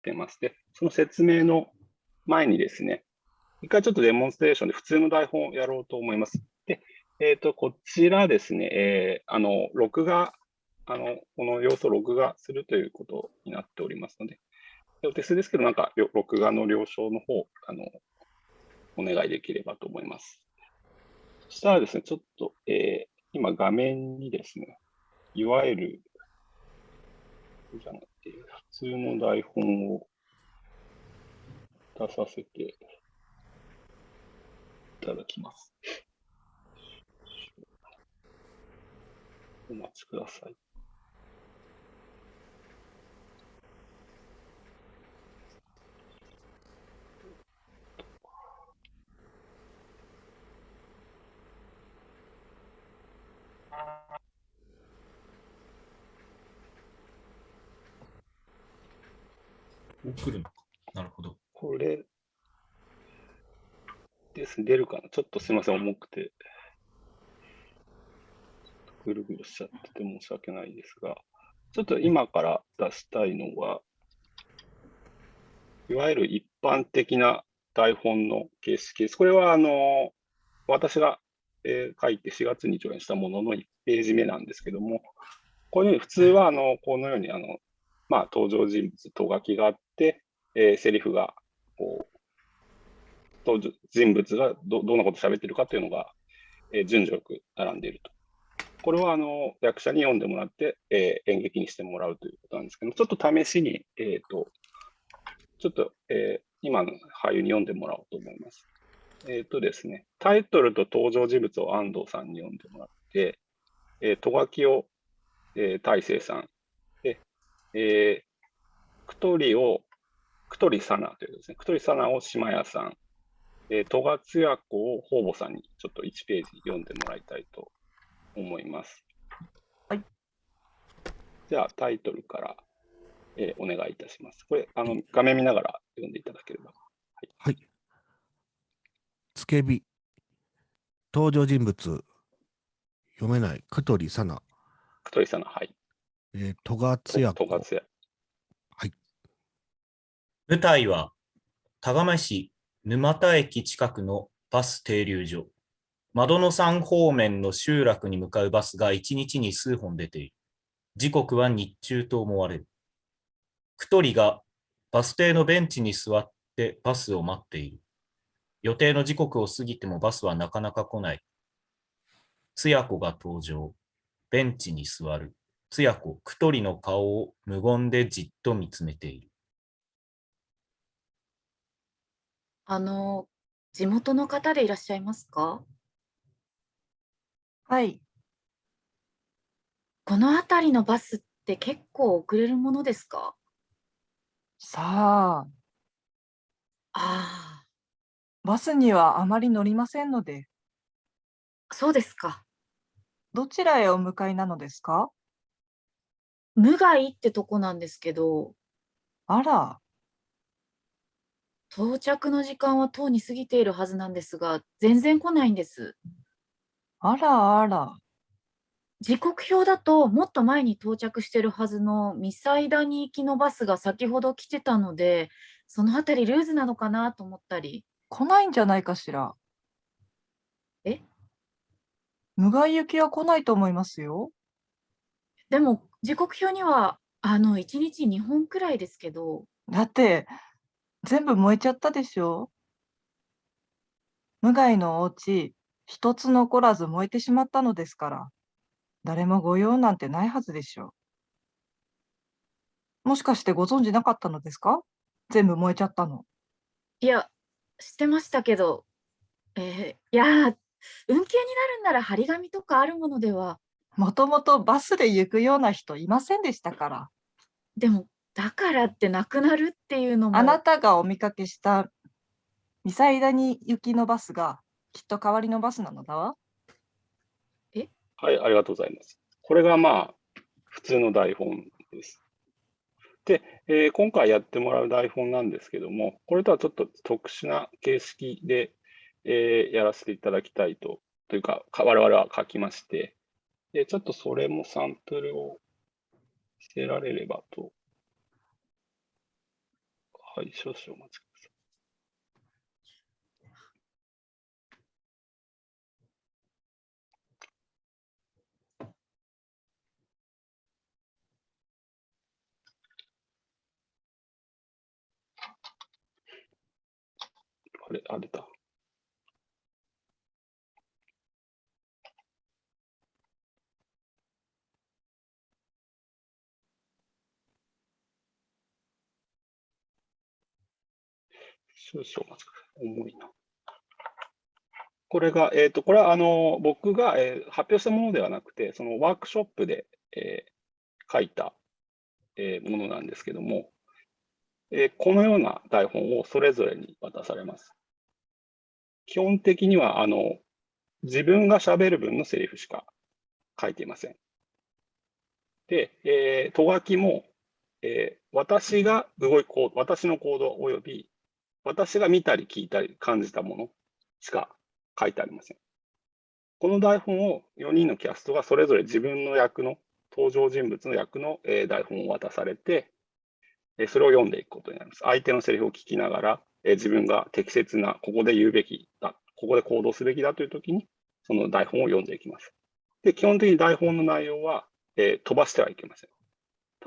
てます。で、その説明の前にですね、一回ちょっとデモンストレーションで普通の台本をやろうと思います。で、こちらですね、録画、この様子を録画するということになっておりますので、お手数ですけど、なんか、録画の了承の方、お願いできればと思います。そしたらですね、ちょっと、今画面にですね、いわゆる、じゃなくて、普通の台本を出させていただきます。お待ちください。来るのか。なるほど。これですね、出るかな。ちょっとすみません、重くて。ぐるぐるしちゃってて申し訳ないですが、ちょっと今から出したいのは、いわゆる一般的な台本の形式です。これは、私が、書いて4月に上演したものの1ページ目なんですけども、こういうふうに普通は、このように、登場人物、と書きがあって、セリフが、こう、登場人物がどんなことを喋ってるかというのが、順序よく並んでいると。これは役者に読んでもらって、演劇にしてもらうということなんですけども、ちょっと試しに、ちょっと、今の俳優に読んでもらおうと思います。ですね、タイトルと登場人物を安藤さんに読んでもらって、とがきを、大成さん、で、くとりさなというですね、くとりさなを島谷さん、とがつや子を方々さんにちょっと1ページ読んでもらいたいと思います。はい。じゃあ、タイトルから、お願いいたします。これ、画面見ながら読んでいただければ。はい。つけび。登場人物。読めない。くとりさな。くとりさな、はい。とがつや子。とがつや。はい。舞台は、田亀市沼田駅近くのバス停留所。窓野山方面の集落に向かうバスが1日に数本出ている。時刻は日中と思われる。くとりがバス停のベンチに座ってバスを待っている。予定の時刻を過ぎてもバスはなかなか来ない。つや子が登場。ベンチに座る。つや子、くとりの顔を無言でじっと見つめている。地元の方でいらっしゃいますか？はい。この辺りのバスって結構遅れるものですか？さあ、あバスにはあまり乗りませんので、あ、そうですか。どちらへお向かいなのですか？無害ってとこなんですけど、あら、到着の時間はとうに過ぎているはずなんですが、全然来ないんです。あらあら。時刻表だともっと前に到着してるはずのミサイ谷行きのバスが先ほど来てたので、そのあたりルーズなのかなと思ったり。来ないんじゃないかしら。え、無害行きは来ないと思いますよ。でも時刻表には1日2本くらいですけど、だって、全部燃えちゃったでしょ。無害のお家、一つ残らず燃えてしまったのですから、誰も御用なんてないはずでしょう。もしかしてご存知なかったのですか？全部燃えちゃったの。いや、知ってましたけど、いや、運休になるんなら張り紙とかあるものでは。もともとバスで行くような人いませんでしたから。でも、だからってなくなるっていうのあなも。たがお見かけしたミサイ谷行きのバスがきっと代わりのバスなのだわ。はい、ありがとうございます。これが普通の台本です。で、今回やってもらう台本なんですけども、これとはちょっと特殊な形式で、やらせていただきたいというか、我々は書きまして、で、ちょっとそれもサンプルを見せられればとはい、少々お待ちください。あれ、出た。少々お待ちください。重いな。これが、これは僕が、発表したものではなくて、そのワークショップで、書いた、ものなんですけども、このような台本をそれぞれに渡されます。基本的には自分が喋る分のセリフしか書いていません。で、とがきも、私の行動および私が見たり聞いたり感じたものしか書いてありません。この台本を4人のキャストがそれぞれ自分の役の登場人物の役の台本を渡されて、それを読んでいくことになります。相手のセリフを聞きながら、自分が適切な、ここで言うべきだ、ここで行動すべきだというときに、その台本を読んでいきます。で、基本的に台本の内容は、飛ばしてはいけません。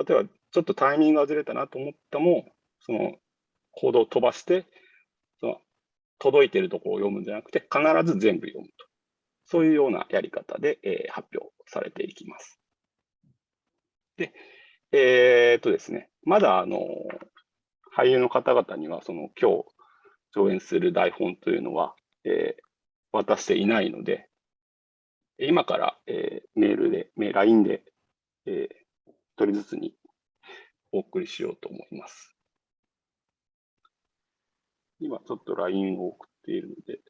例えば、ちょっとタイミングがずれたなと思ったも、その行動を飛ばして、その届いているところを読むんじゃなくて、必ず全部読むと。そういうようなやり方で、発表されていきます。で、ですね、まだ俳優の方々にはその今日上演する台本というのは、渡していないので、今から、メールで、LINE で、一人ずつにお送りしようと思います。今ちょっと LINE を送っているので、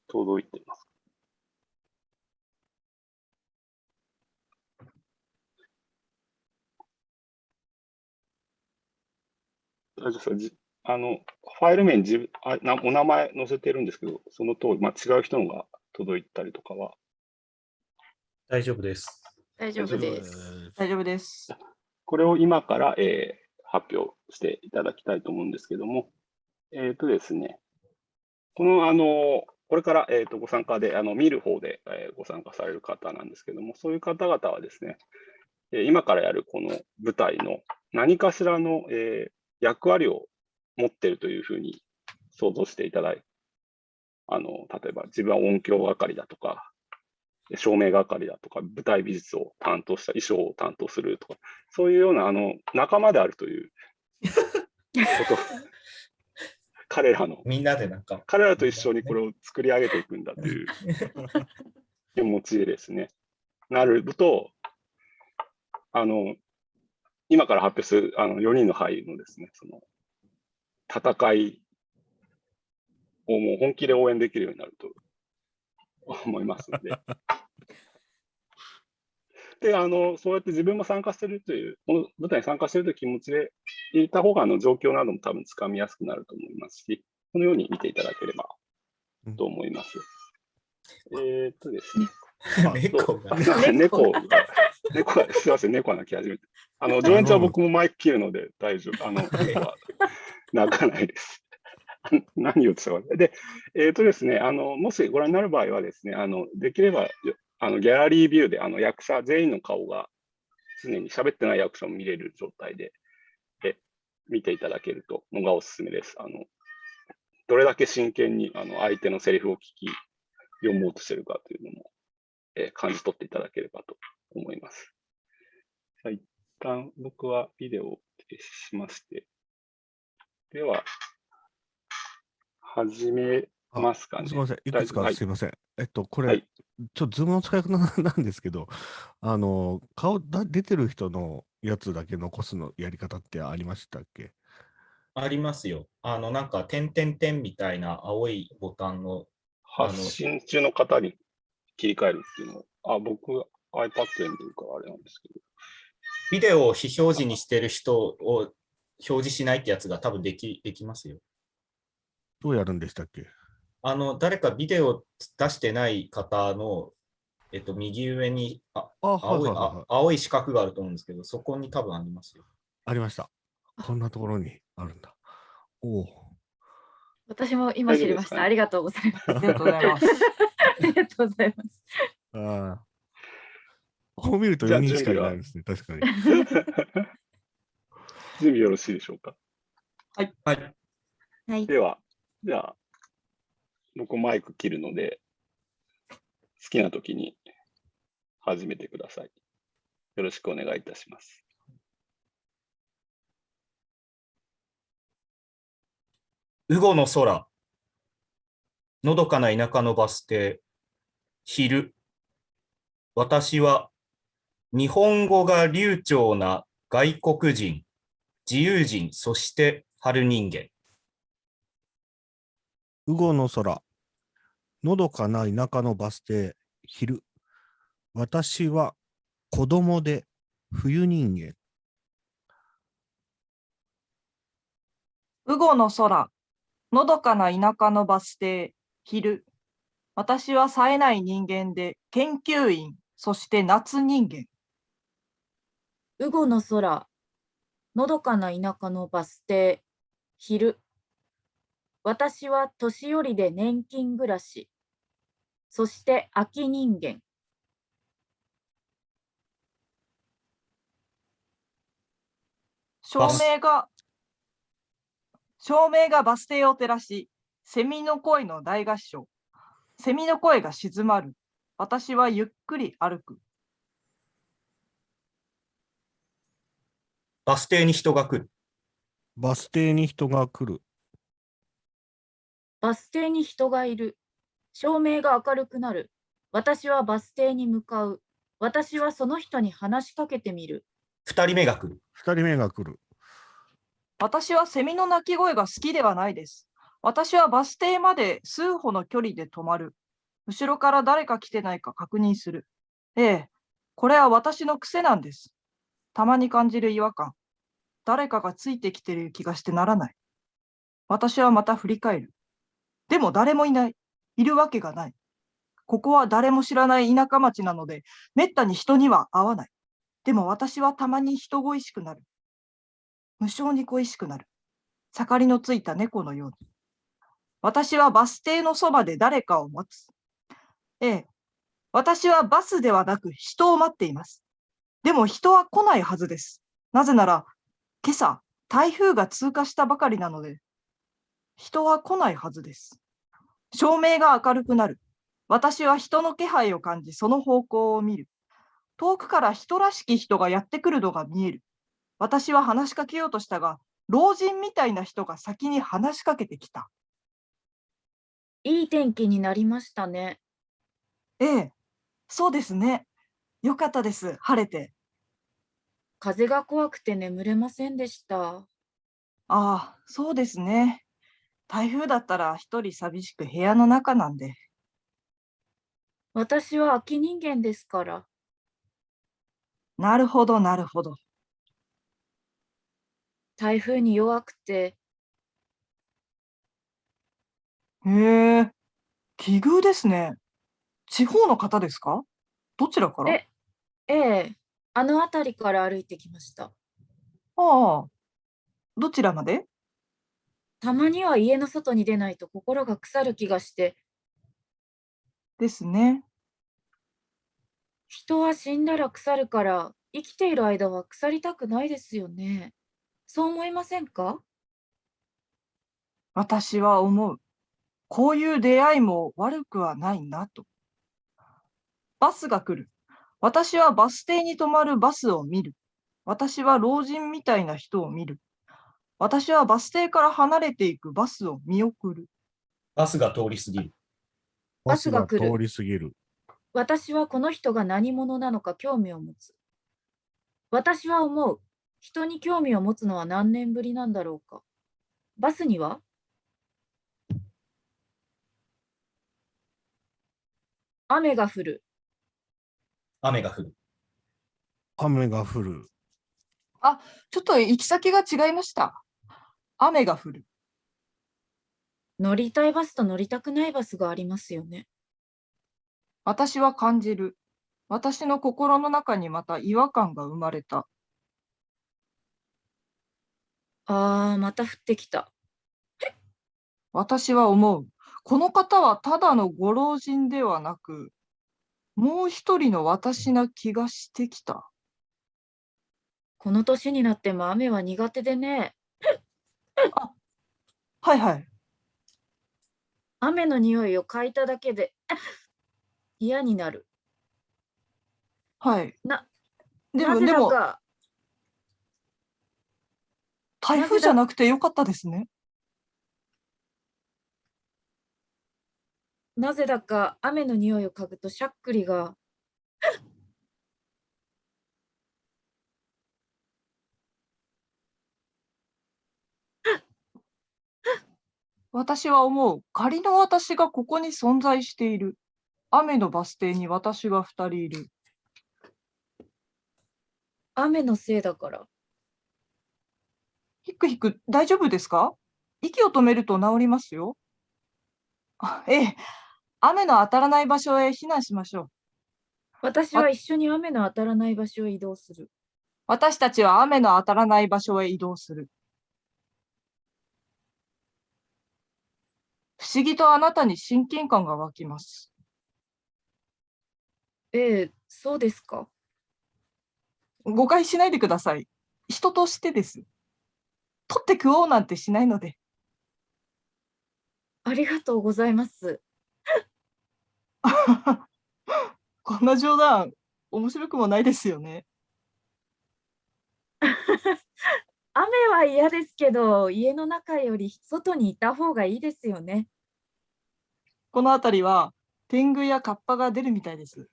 届いてます。大丈夫ですか？ファイル名にお名前載せてるんですけど、その通り、違う人のが届いたりとかは。大丈夫です。大丈夫です。大丈夫です。これを今から、発表していただきたいと思うんですけども、ですね、これから、ご参加で、見る方で、ご参加される方なんですけども、そういう方々はですね、今からやるこの舞台の何かしらの、役割を持っているというふうに想像していただいて、例えば自分は音響係だとか、照明係だとか、舞台美術を担当した衣装を担当するとか、そういうような仲間であるということみんなでなんか。彼らと一緒にこれを作り上げていくんだという気持ちでですね、なると、今から発表する4人の俳優のですね、その戦いをもう本気で応援できるようになると思いますので。で、そうやって自分も参加しているという、この舞台に参加しているという気持ちでいた方が、状況なども多分つかみやすくなると思いますし、このように見ていただければと思います。ですね。猫が。猫が、すいません、猫が鳴き始めて。上演中は僕もマイク切るので大丈夫。猫は鳴かないです。何を伝わる。で、ですね、もしご覧になる場合はですね、できれば、ギャラリービューで、役者全員の顔が常に喋ってない役者も見れる状態で、見ていただけるのがおすすめです。どれだけ真剣に相手のセリフを聞き、読もうとしているかというのも、感じ取っていただければと思います。一旦僕はビデオを停止しまして、では、始めますかね。すみません。いくつかすみません。これ、はい、ちょっとズームの使い方なんですけど、顔出てる人のやつだけ残すのやり方ってありましたっけ？ありますよ。なんか、点々点みたいな青いボタンを。発信中の方に切り替えるっていうのを、僕、iPad で見てるからあれなんですけど。ビデオを非表示にしてる人を表示しないってやつが多分できますよ。どうやるんでしたっけ？誰かビデオ出してない方の右上にはい。青い四角があると思うんですけど、そこに多分ありますよ。ありました。こんなところにあるんだ。おお。私も今知りました。大丈夫ですかねありがとうございます。ありがとうございます。ありがとうございます。ああ。こう見るとじゃあ4人しかい準備はないですね。確かに。準備よろしいでしょうか。はい。はい。では、じゃあ、僕マイク切るので、好きな時に始めてください。よろしくお願いいたします。雨後の空、のどかな田舎のバス停、昼。私は日本語が流暢な外国人、自由人、そして春人間。雨後の空、のどかな田舎のバス停、昼。私は子供で冬人間。雨後の空、のどかな田舎のバス停、昼。私は冴えない人間で研究員、そして夏人間。雨後の空、のどかな田舎のバス停、昼。私は年寄りで年金暮らし、そして秋人間。照明がバス停を照らし、セミの声の大合唱。セミの声が静まる。私はゆっくり歩く。バス停に人が来る。バス停に人が来る。バス停に人がいる。照明が明るくなる。私はバス停に向かう。私はその人に話しかけてみる。二人目が来る。二人目が来る。私はセミの鳴き声が好きではないです。私はバス停まで数歩の距離で止まる。後ろから誰か来てないか確認する。ええ、これは私の癖なんです。たまに感じる違和感。誰かがついてきている気がしてならない。私はまた振り返る。でも誰もいない。いるわけがない。ここは誰も知らない田舎町なので、めったに人には会わない。でも私はたまに人恋しくなる。無性に恋しくなる。盛りのついた猫のように。私はバス停のそばで誰かを待つ。ええ、私はバスではなく人を待っています。でも人は来ないはずです。なぜなら、今朝、台風が通過したばかりなので、人は来ないはずです。照明が明るくなる。私は人の気配を感じ、その方向を見る。遠くから人らしき人がやってくるのが見える。私は話しかけようとしたが、老人みたいな人が先に話しかけてきた。いい天気になりましたね。ええ、そうですね。よかったです、晴れて。風が怖くて眠れませんでした。ああ、そうですね。台風だったら一人寂しく部屋の中なんで。私は秋人間ですから。なるほど、なるほど。台風に弱くて、へえ、奇遇ですね。地方の方ですか？どちらから？ええ、あの辺りから歩いてきました。ああ、どちらまで？たまには家の外に出ないと心が腐る気がして、ですね。人は死んだら腐るから、生きている間は腐りたくないですよね。そう思いませんか？私は思う。こういう出会いも悪くはないなと。バスが来る。私はバス停に止まるバスを見る。私は老人みたいな人を見る。私はバス停から離れていくバスを見送る。バスが通り過ぎる。バスが来るバスが通り過ぎる。私はこの人が何者なのか興味を持つ。私は思う。人に興味を持つのは何年ぶりなんだろうか。バスには雨が降る。雨が降る。雨が降る。ちょっと行き先が違いました。雨が降る。乗りたいバスと乗りたくないバスがありますよね。私は感じる。私の心の中にまた違和感が生まれた。また降ってきた。私は思う。この方はただのご老人ではなく、もう一人の私な気がしてきた。この年になっても雨は苦手でね。はいはい。雨の匂いを嗅いだだけで嫌になる。はい。な、でも、なぜでも、だか、台風じゃなくてよかったですね。なぜだか雨の匂いを嗅ぐとしゃっくりが、私は思う。仮の私がここに存在している。雨のバス停に私が2人いる。雨のせいだから。ひくひく、大丈夫ですか？息を止めると治りますよ。ええ、雨の当たらない場所へ避難しましょう。私は一緒に雨の当たらない場所へ移動する。私たちは雨の当たらない場所へ移動する。不思議とあなたに親近感が湧きます。ええ、そうですか。誤解しないでください。人としてです。取って食おうなんてしないので。ありがとうございます。こんな冗談、面白くもないですよね。雨は嫌ですけど、家の中より外にいた方がいいですよね。この辺りは天狗やカッパが出るみたいです。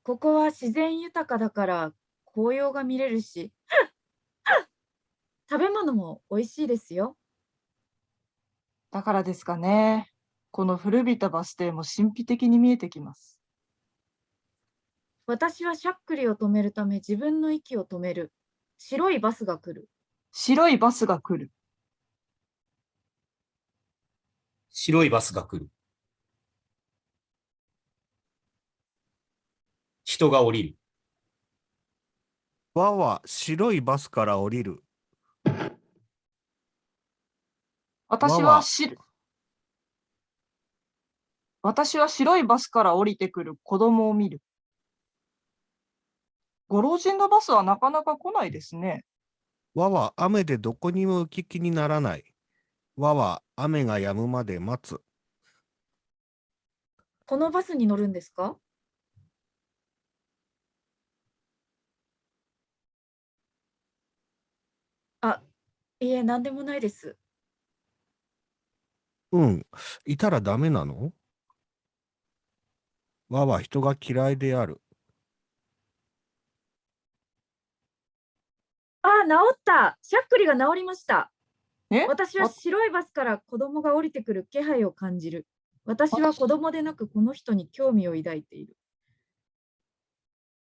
ここは自然豊かだから紅葉が見れるし、食べ物も美味しいですよ。だからですかね。この古びたバス停も神秘的に見えてきます。私はしゃっくりを止めるため自分の息を止める。白いバスが来る。白いバスが来る。白いバスが来る。人が降りる。わは白いバスから降りる。私わははし私は白いバスから降りてくる子供を見る。ご老人のバスはなかなか来ないですね。わは雨でどこにも行き来にならない。わは雨が止むまで待つ。このバスに乗るんですか？あ、いえ、なんでもないです。うん。いたらダメなの？わは人が嫌いである。治った。しゃっくりが治りました。え私はわ白いバスから子供が降りてくる気配を感じる。私は子供でなくこの人に興味を抱いている。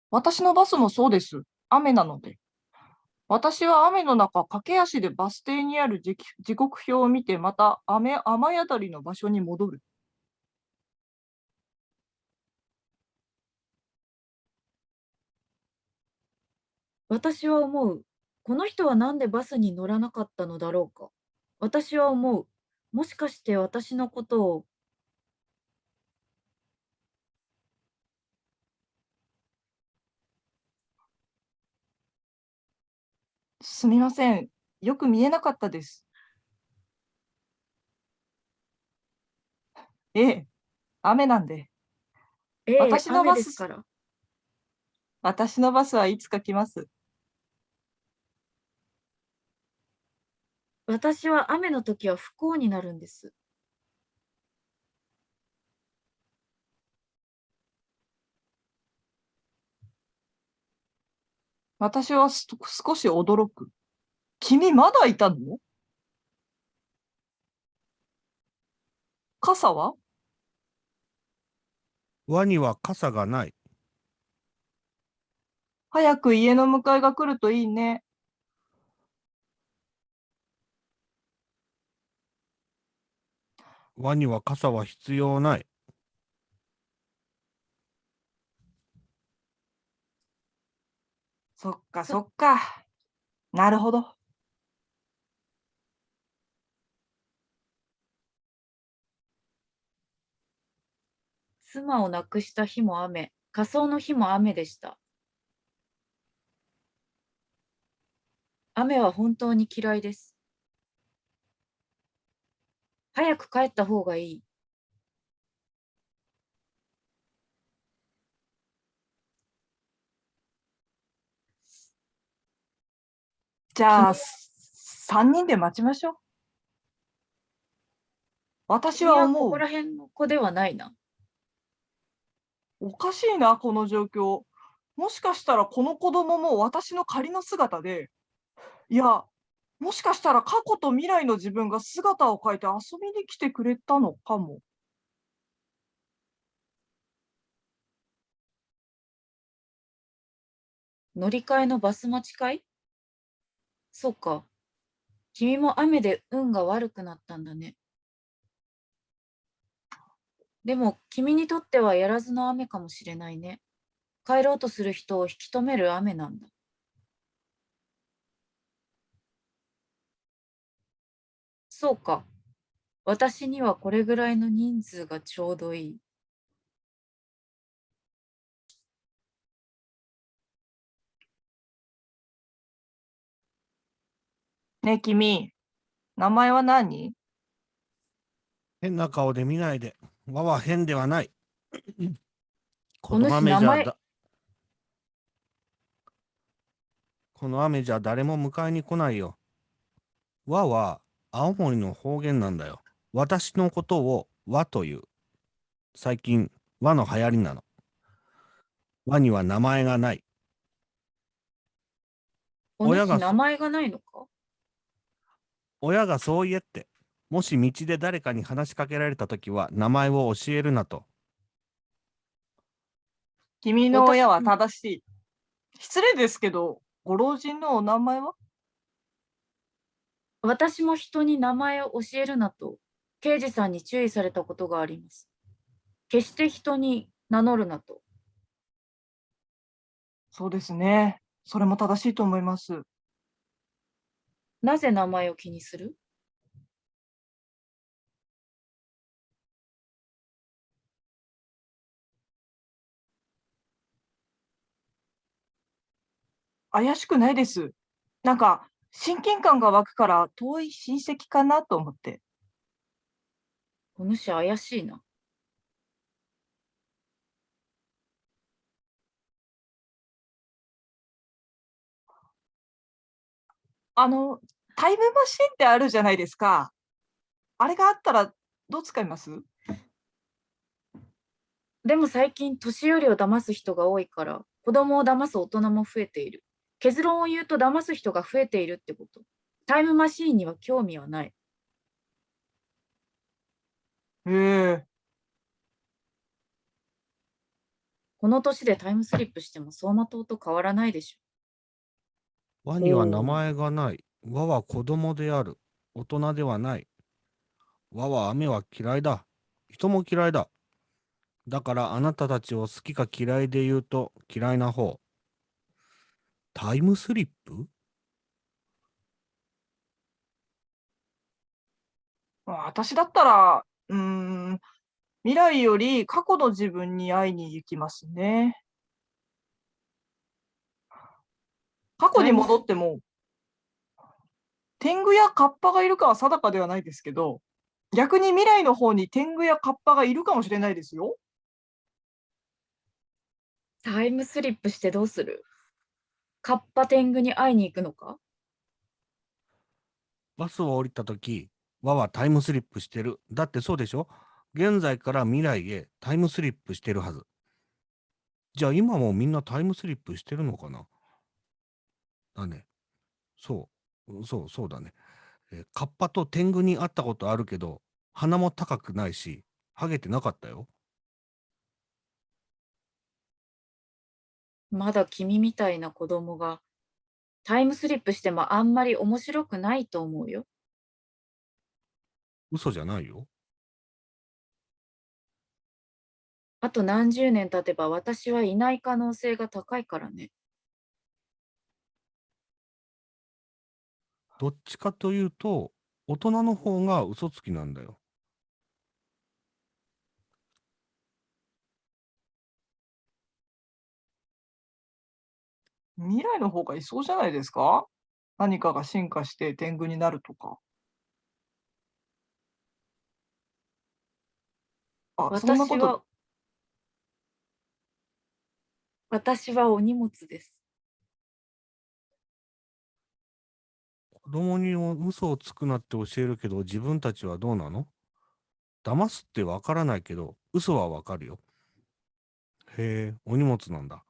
私のバスもそうです。雨なので。私は雨の中、駆け足でバス停にある時刻表を見て、また雨宿りの場所に戻る。私は思う。この人はなんでバスに乗らなかったのだろうか。私は思う。もしかして私のことを、すみません。よく見えなかったです。ええ、雨なんで。ええ、雨私のバス、ですから。私のバスはいつか来ます。私は雨の時は不幸になるんです。私は少し驚く。君まだいたの？傘は？わには傘がない。早く家の迎えが来るといいね。わには傘は必要ない。そっかそそっか。なるほど。妻を亡くした日も雨、火葬の日も雨でした。雨は本当に嫌いです。早く帰った方がいい。じゃあ、君3人で待ちましょう。私君はこは思う。こら辺の子ではないな。おかしいな、この状況。もしかしたらこの子供も私の仮の姿で、いや、もしかしたら過去と未来の自分が姿を変えて遊びに来てくれたのかも。乗り換えのバス待ちかい？そうか。君も雨で運が悪くなったんだね。でも君にとってはやらずの雨かもしれないね。帰ろうとする人を引き止める雨なんだ。そうか。私にはこれぐらいの人数がちょうどいい。ねえ、君、名前は何？変な顔で見ないで。わは変ではない。こおの主名前、雨じゃだ、この雨じゃ誰も迎えに来ないよ。わは青森の方言なんだよ。私のことをわという。最近、和の流行りなの。和には名前がない。お親がそ、主名前がないのか？親がそう言えって。もし道で誰かに話しかけられたときは名前を教えるなと。君の親は私、正しい。失礼ですけど、ご老人のお名前は？私も人に名前を教えるなと、刑事さんに注意されたことがあります。決して人に名乗るなと。そうですね。それも正しいと思います。なぜ名前を気にする？怪しくないです。なんか、親近感が湧くから遠い親戚かなと思って。お主怪しいな。あの、タイムマシンってあるじゃないですか。あれがあったらどう使います？でも最近年寄りを騙す人が多いから、子供を騙す大人も増えている。結論を言うと騙す人が増えているってこと。タイムマシーンには興味はない。へえ。この年でタイムスリップしても走馬灯と変わらないでしょ。和には名ほう。前がない。和は子供である。大人ではない。和は雨は嫌いだ。人も嫌いだ。だからあなたたちを好きか嫌いで言うと嫌いな方。タイムスリップ？私だったら、未来より過去の自分に会いに行きますね。過去にタイムス、戻っても、天狗やカッパがいるかは定かではないですけど、逆に未来の方に天狗やカッパがいるかもしれないですよ。タイムスリップしてどうする？カッパ天狗に会いに行くのか？バスを降りたとき、和はタイムスリップしてる。だってそうでしょ？現在から未来へタイムスリップしてるはず。じゃあ今もみんなタイムスリップしてるのかな？だね。そうだね。カッパと天狗に会ったことあるけど、鼻も高くないし、ハゲてなかったよ。まだ君みたいな子供がタイムスリップしてもあんまり面白くないと思うよ。嘘じゃないよ。あと何十年経てば私はいない可能性が高いからね。どっちかというと、大人の方が嘘つきなんだよ。未来の方がいそうじゃないですか？何かが進化して天狗になるとか。あ、そんなこと、私は、私はお荷物です。子供に嘘をつくなって教えるけど、自分たちはどうなの？騙すってわからないけど、嘘はわかるよ。へえ、お荷物なんだ。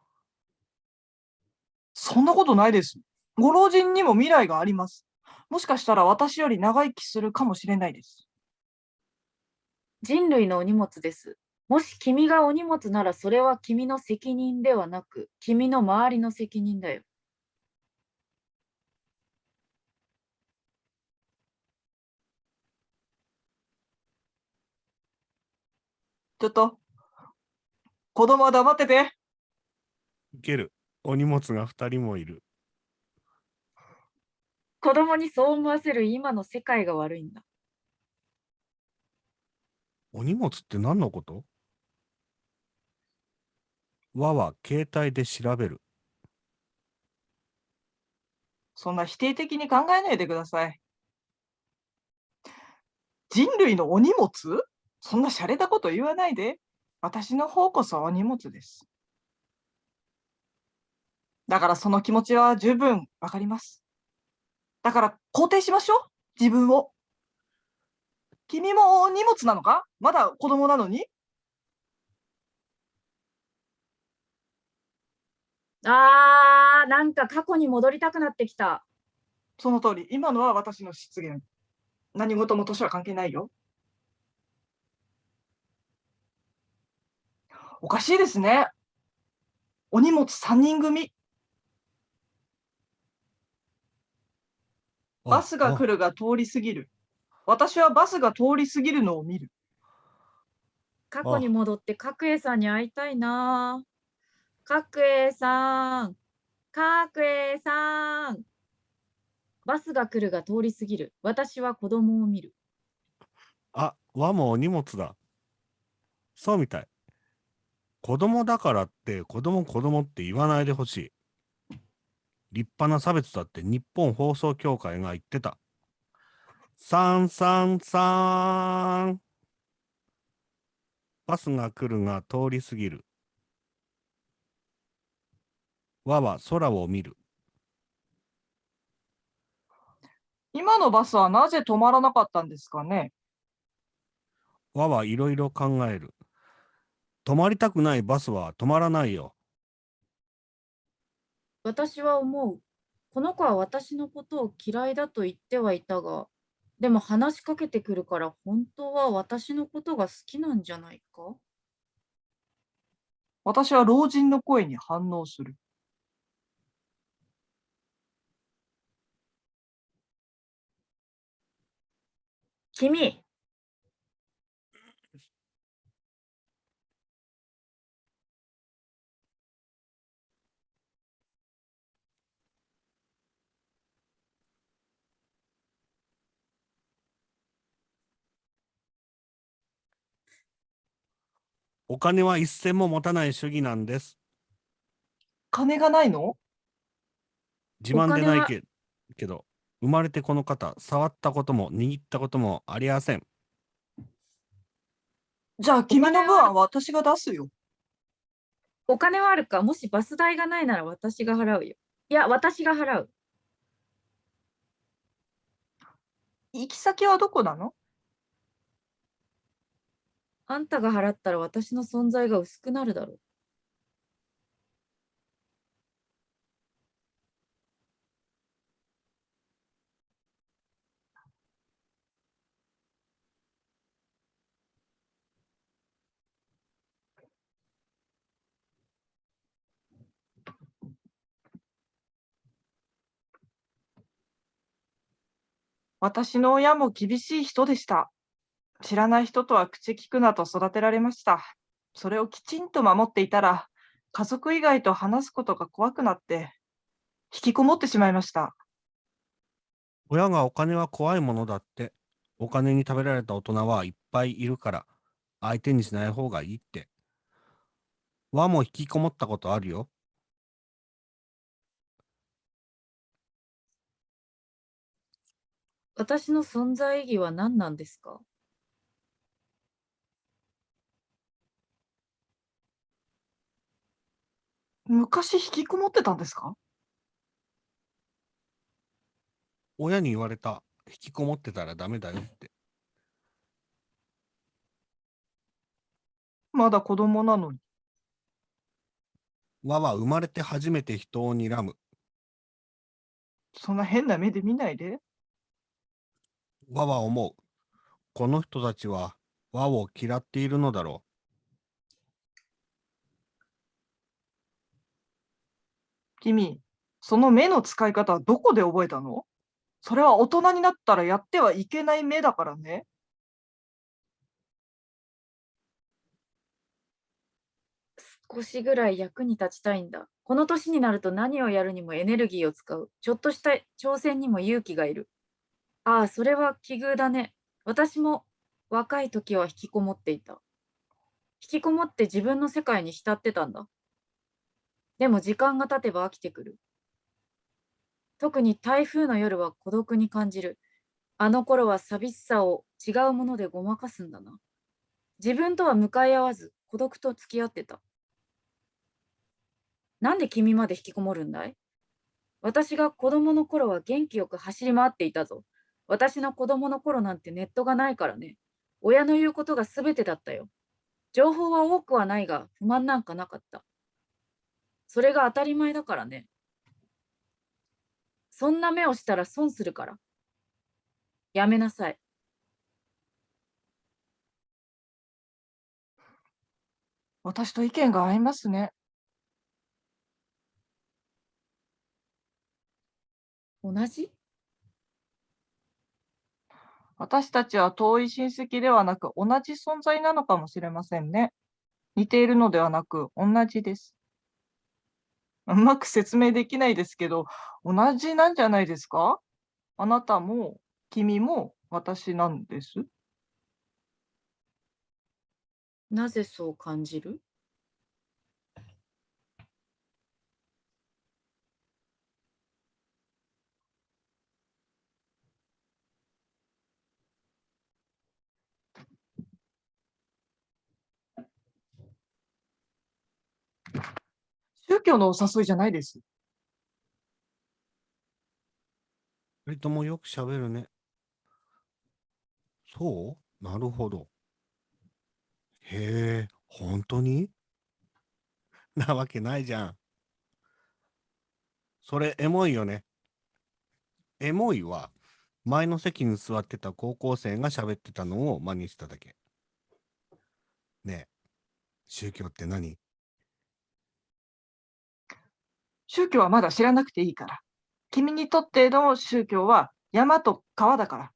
そんなことないです。ご老人にも未来があります。もしかしたら私より長生きするかもしれないです。人類のお荷物です。もし君がお荷物ならそれは君の責任ではなく、君の周りの責任だよ。ちょっと、子供は黙ってて。いける。お荷物が2人もいる。子供にそう思わせる今の世界が悪いんだ。お荷物って何のこと？わは携帯で調べる。そんな否定的に考えないでください。人類のお荷物？そんな洒落たこと言わないで。私の方こそお荷物です。だからその気持ちは十分わかります。だから肯定しましょう。自分を。君もお荷物なのか？まだ子供なのに？なんか過去に戻りたくなってきた。その通り。今のは私の失言。何事も年は関係ないよ。おかしいですね。お荷物3人組。バスが来るが通り過ぎる。私はバスが通り過ぎるのを見る。過去に戻って角栄さんに会いたいな。角栄さん、角栄さん。バスが来るが通り過ぎる。私は子供を見る。わもお荷物だ。そうみたい。子供だからって子供って言わないでほしい。立派な差別だって日本放送協会が言ってた。333。バスが来るが通り過ぎる。わは空を見る。今のバスはなぜ止まらなかったんですかね？わはいろいろ考える。止まりたくないバスは止まらないよ。私は思う。この子は私のことを嫌いだと言ってはいたが、でも話しかけてくるから本当は私のことが好きなんじゃないか？私は老人の声に反応する。君、お金は一銭も持たない主義なんです。金がないの？自慢でないお金けど、生まれてこの方、触ったことも握ったこともありません。じゃあ君の分は私が出すよ。お金はあるか？もしバス代がないなら私が払うよ。いや、私が払う。行き先はどこなの？あんたが払ったら私の存在が薄くなるだろう。私の親も厳しい人でした。知らない人とは口聞くなと育てられました。それをきちんと守っていたら、家族以外と話すことが怖くなって、引きこもってしまいました。親がお金は怖いものだって。お金に食べられた大人はいっぱいいるから、相手にしない方がいいって。和も引きこもったことあるよ。私の存在意義は何なんですか？昔引きこもってたんですか？親に言われた。引きこもってたらダメだよって。まだ子供なのに。和は生まれて初めて人を睨む。そんな変な目で見ないで。和は思う。この人たちは和を嫌っているのだろ君、その目の使い方はどこで覚えたの？それは大人になったらやってはいけない目だからね。少しぐらい役に立ちたいんだ。この年になると何をやるにもエネルギーを使う。ちょっとした挑戦にも勇気がいる。ああ、それは奇遇だね。私も若い時は引きこもっていた。引きこもって自分の世界に浸ってたんだ。でも時間が経てば飽きてくる。特に台風の夜は孤独に感じる。あの頃は寂しさを違うものでごまかすんだな。自分とは向かい合わず孤独と付き合ってた。なんで君まで引きこもるんだい？私が子供の頃は元気よく走り回っていたぞ。私の子供の頃なんてネットがないからね。親の言うことが全てだったよ。情報は多くはないが不満なんかなかった。それが当たり前だからね。そんな目をしたら損するから。やめなさい。私と意見が合いますね。同じ？私たちは遠い親戚ではなく同じ存在なのかもしれませんね。似ているのではなく同じです。うまく説明できないですけど、同じなんじゃないですか？あなたも君も私なんです。なぜそう感じる？宗教のお誘いじゃないです。う。二人ともよく喋るね。そうなるほど。へえ、本当になわけないじゃん。それエモいよね。エモいは前の席に座ってた高校生が喋ってたのを真似しただけ。ねえ、宗教って何？宗教はまだ知らなくていいから。君にとっての宗教は山と川だから。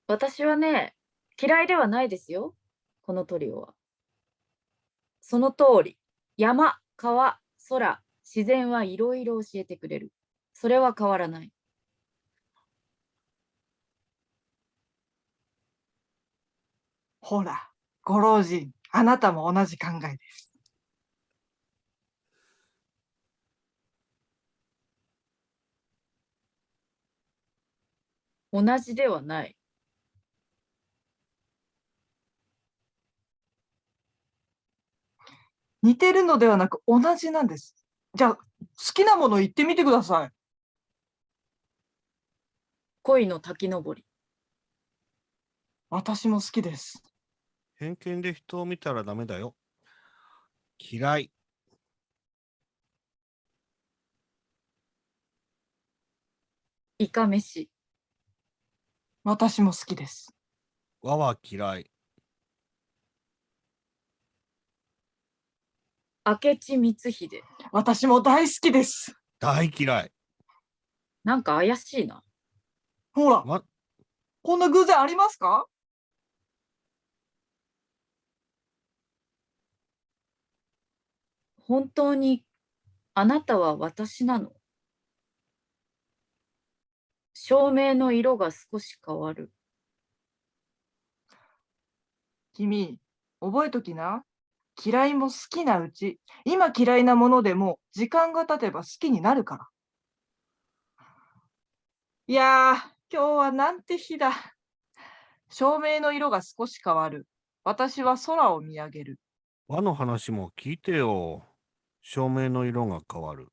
私はね、嫌いではないですよ。このトリオは。その通り。山、川、空、自然はいろいろ教えてくれる。それは変わらない。ほら、ご老人、あなたも同じ考えです。同じではない。似てるのではなく同じなんです。じゃあ、好きなもの言ってみてください。恋の滝登り。私も好きです。偏見で人を見たらダメだよ。嫌い。イカ飯。私も好きです。和は嫌い。明智光秀。私も大好きです。大嫌い。なんか怪しいな。ほら、わ、こんな偶然ありますか？本当にあなたは私なの？照明の色が少し変わる。君、覚えときな。嫌いも好きなうち、今嫌いなものでも時間が経てば好きになるから。いやー、今日はなんて日だ。照明の色が少し変わる。私は空を見上げる。和の話も聞いてよ。照明の色が変わる。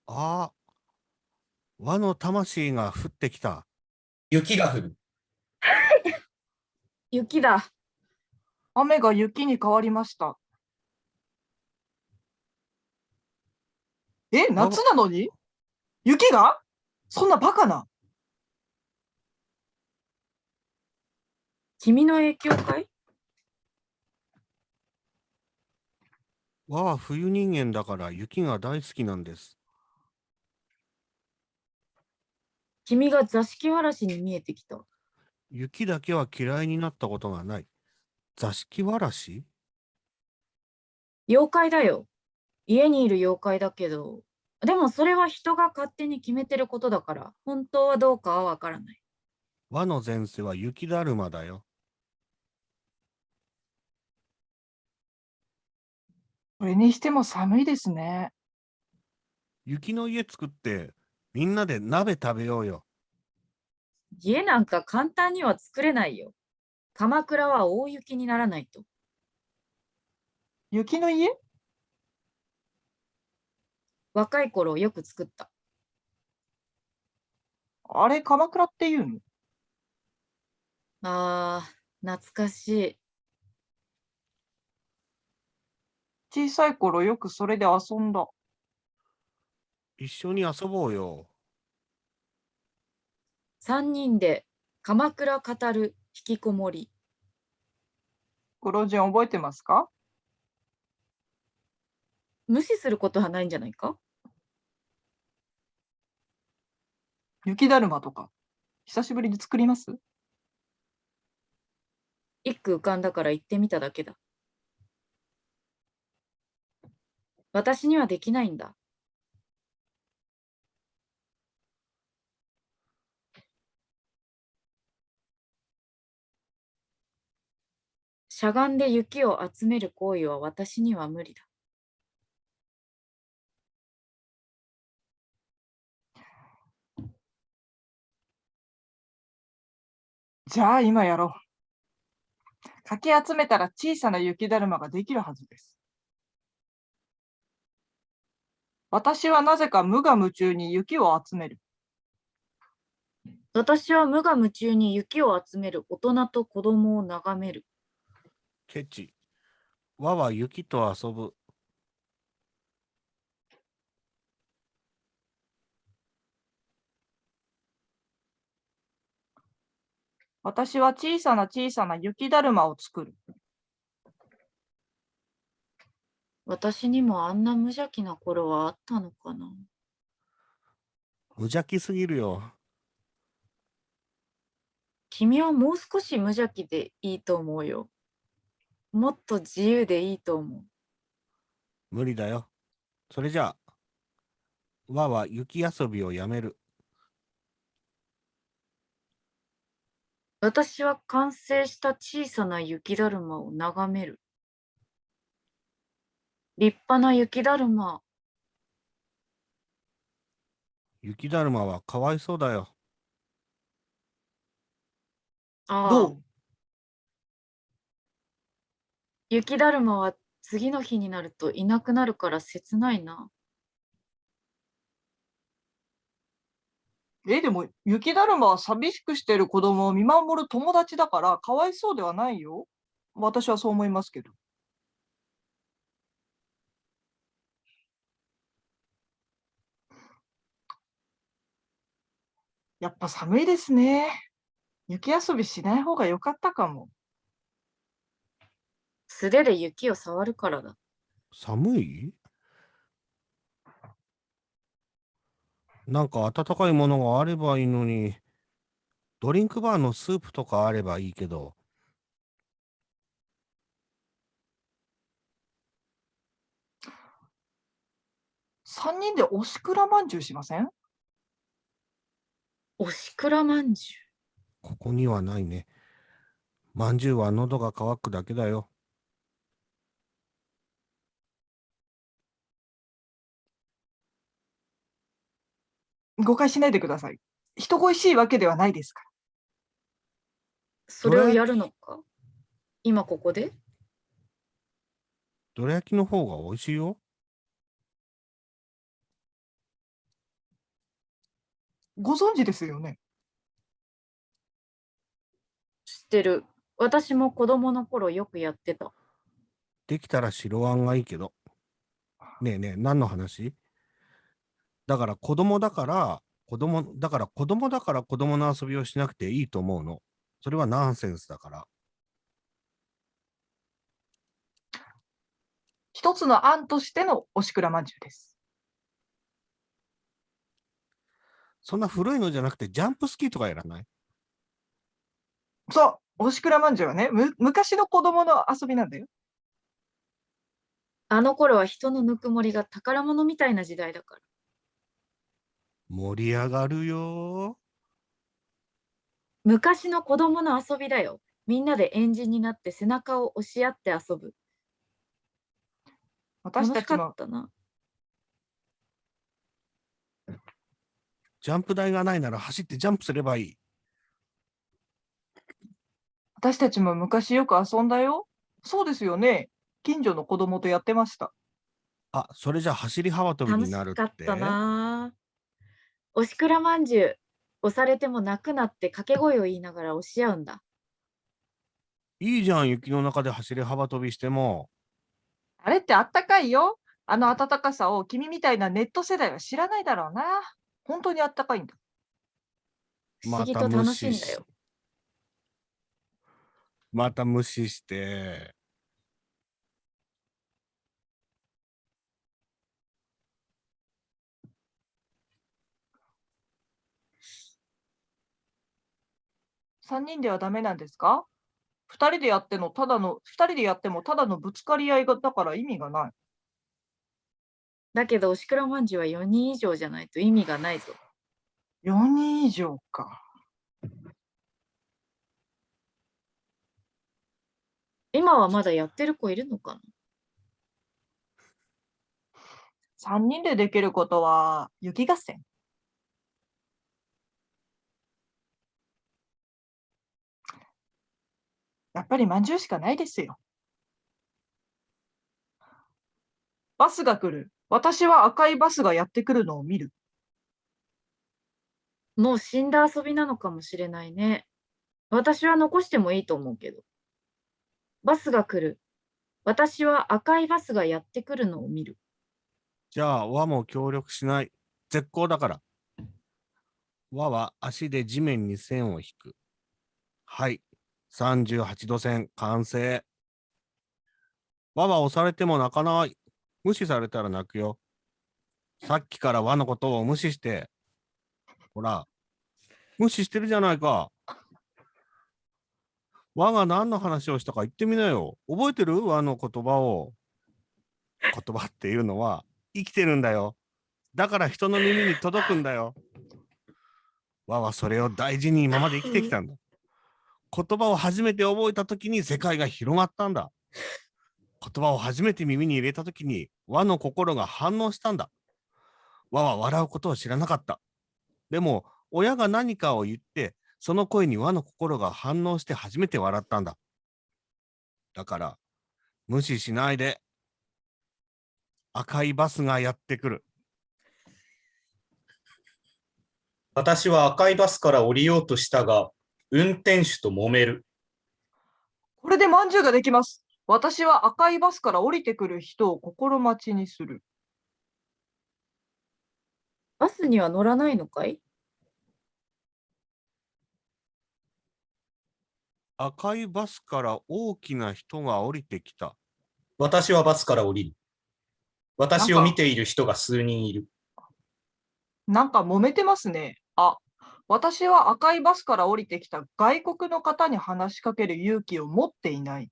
ああ、和の魂が降ってきた。雪が降る。雪だ。雨が雪に変わりました。夏なのに雪がそんなバカな。君の影響かい？和は冬人間だから雪が大好きなんです。君が座敷わらしに見えてきた。雪だけは嫌いになったことがない。座敷わらし？妖怪だよ。家にいる妖怪だけど、でもそれは人が勝手に決めてることだから、本当はどうかはわからない。和の前世は雪だるまだよ。それにしても寒いですね。雪の家作ってみんなで鍋食べようよ。家なんか簡単には作れないよ。鎌倉は大雪にならないと。雪の家？若い頃よく作った。あれ、鎌倉っていうの？あー、懐かしい。小さい頃よくそれで遊んだ。一緒に遊ぼうよ。3人で鎌倉語る引きこもり。ご老人覚えてますか？無視することはないんじゃないか？雪だるまとか、久しぶりに作ります？一句浮かんだから言ってみただけだ。私にはできないんだ。しゃがんで雪を集める行為は私には無理だ。じゃあ今やろう。かき集めたら小さな雪だるまができるはずです。私はなぜか無我夢中に雪を集める。私は無我夢中に雪を集める大人と子供を眺める。ケチ。和は雪と遊ぶ。私は小さな小さな雪だるまを作る。私にもあんな無邪気な頃はあったのかな。無邪気すぎるよ。君はもう少し無邪気でいいと思うよ。もっと自由でいいと思う。無理だよ。それじゃあ、和は雪遊びをやめる。私は完成した小さな雪だるまを眺める。立派な雪だるま。雪だるまはかわいそうだよ。ああ、どう？雪だるまは次の日になるといなくなるから切ないな。でも雪だるまは寂しくしている子供を見守る友達だからかわいそうではないよ。私はそう思いますけど。やっぱ寒いですね。雪遊びしない方が良かったかも。素手で雪を触るからだ。寒い？なんか暖かいものがあればいいのに。ドリンクバーのスープとかあればいいけど、3人でおしくらまんじゅうしません？おしくらまんじゅここにはないね。まんじゅうは喉が渇くだけだよ。誤解しないでください。人恋しいわけではないですから。それをやるのか？今ここで？どら焼きの方が美味しいよ。ご存知ですよね。知ってる。私も子供の頃よくやってた。できたら白あんがいいけど。ねえねえ、何の話？だから子供だから子供の遊びをしなくていいと思うの。それはナンセンスだから。一つの案としてのおしくらまんじゅうです。そんな古いのじゃなくてジャンプスキーとかやらない？そう、おしくらまんじゅうはね、昔の子供の遊びなんだよ。あの頃は人のぬくもりが宝物みたいな時代だから。盛り上がるよ。昔の子供の遊びだよ。みんなで円陣になって背中を押し合って遊ぶ。楽しか私たちもったな。ジャンプ台がないなら走ってジャンプすればいい。私たちも昔よく遊んだよ。そうですよね。近所の子供とやってました。あ、それじゃ走り幅跳び楽になるっしかったて。な。おしくらまんじゅう。押されても泣くなって掛け声を言いながら押し合うんだ。いいじゃん、雪の中で走り幅跳びしても。あれってあったかいよ。あの暖かさを君みたいなネット世代は知らないだろうな。本当にあったかいんだ。また不思議と楽しい無視しんだよ。また無視して。3人ではダメなんですか？2人でやってもただのぶつかり合いだから意味がない。だけど、おしくらまんじゅうは4人以上じゃないと意味がないぞ。4人以上か。今はまだやってる子いるのかな？ 3人でできることは雪合戦。やっぱりまんじゅうしかないですよ。バスが来る。私は赤いバスがやってくるのを見る。もう死んだ遊びなのかもしれないね。私は残してもいいと思うけど。バスが来る。私は赤いバスがやってくるのを見る。じゃあ、和も協力しない。絶好だから。和は足で地面に線を引く。はい。38度線完成。和は押されても泣かない。無視されたら泣くよ。さっきから和のことを無視して。ほら、無視してるじゃないか。和が何の話をしたか言ってみなよ。覚えてる？和の言葉を。言葉っていうのは生きてるんだよ。だから人の耳に届くんだよ。和はそれを大事に今まで生きてきたんだ。言葉を初めて覚えたときに世界が広がったんだ。言葉を初めて耳に入れたときに和の心が反応したんだ。和は笑うことを知らなかった。でも、親が何かを言って、その声に和の心が反応して初めて笑ったんだ。だから、無視しないで。赤いバスがやってくる。私は赤いバスから降りようとしたが、運転手と揉める。これでまんじゅうができます。私は赤いバスから降りてくる人を心待ちにする。バスには乗らないのかい？赤いバスから大きな人が降りてきた。私はバスから降りる。私を見ている人が数人いる。なんか揉めてますね。あ、私は赤いバスから降りてきた外国の方に話しかける勇気を持っていない。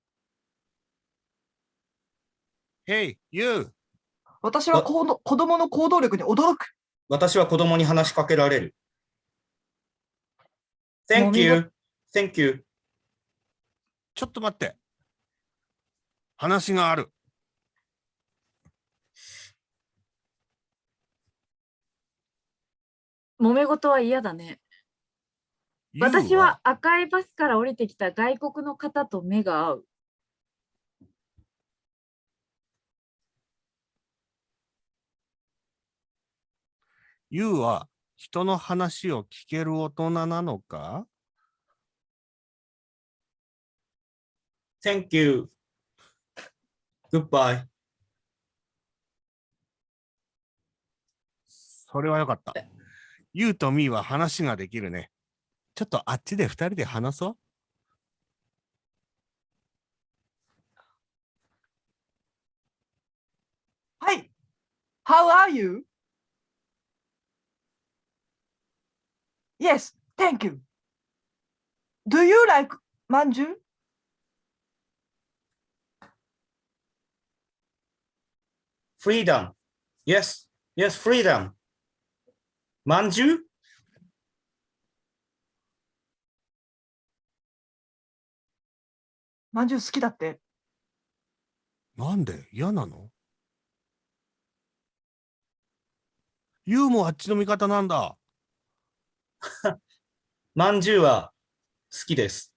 Hey, you! 私は子供の行動力に驚く。私は子供に話しかけられる。Thank もみご you. Thank you. ちょっと待って。話がある。揉め事は嫌だね。 You 私は赤いバスから降りてきた外国の方と目が合う。You は人の話を聞ける大人なのか？ Thank you. Goodbye. それはよかった。You と Me は話ができるね。ちょっとあっちで二人で話そう。はい。How are you? Yes, thank you. Do you like まんじゅう? Freedom. Yes. Yes, freedom. まんじゅう？まんじゅう好きだって。なんで嫌なの？ You もあっちの味方なんだ。まんじゅうは好きです。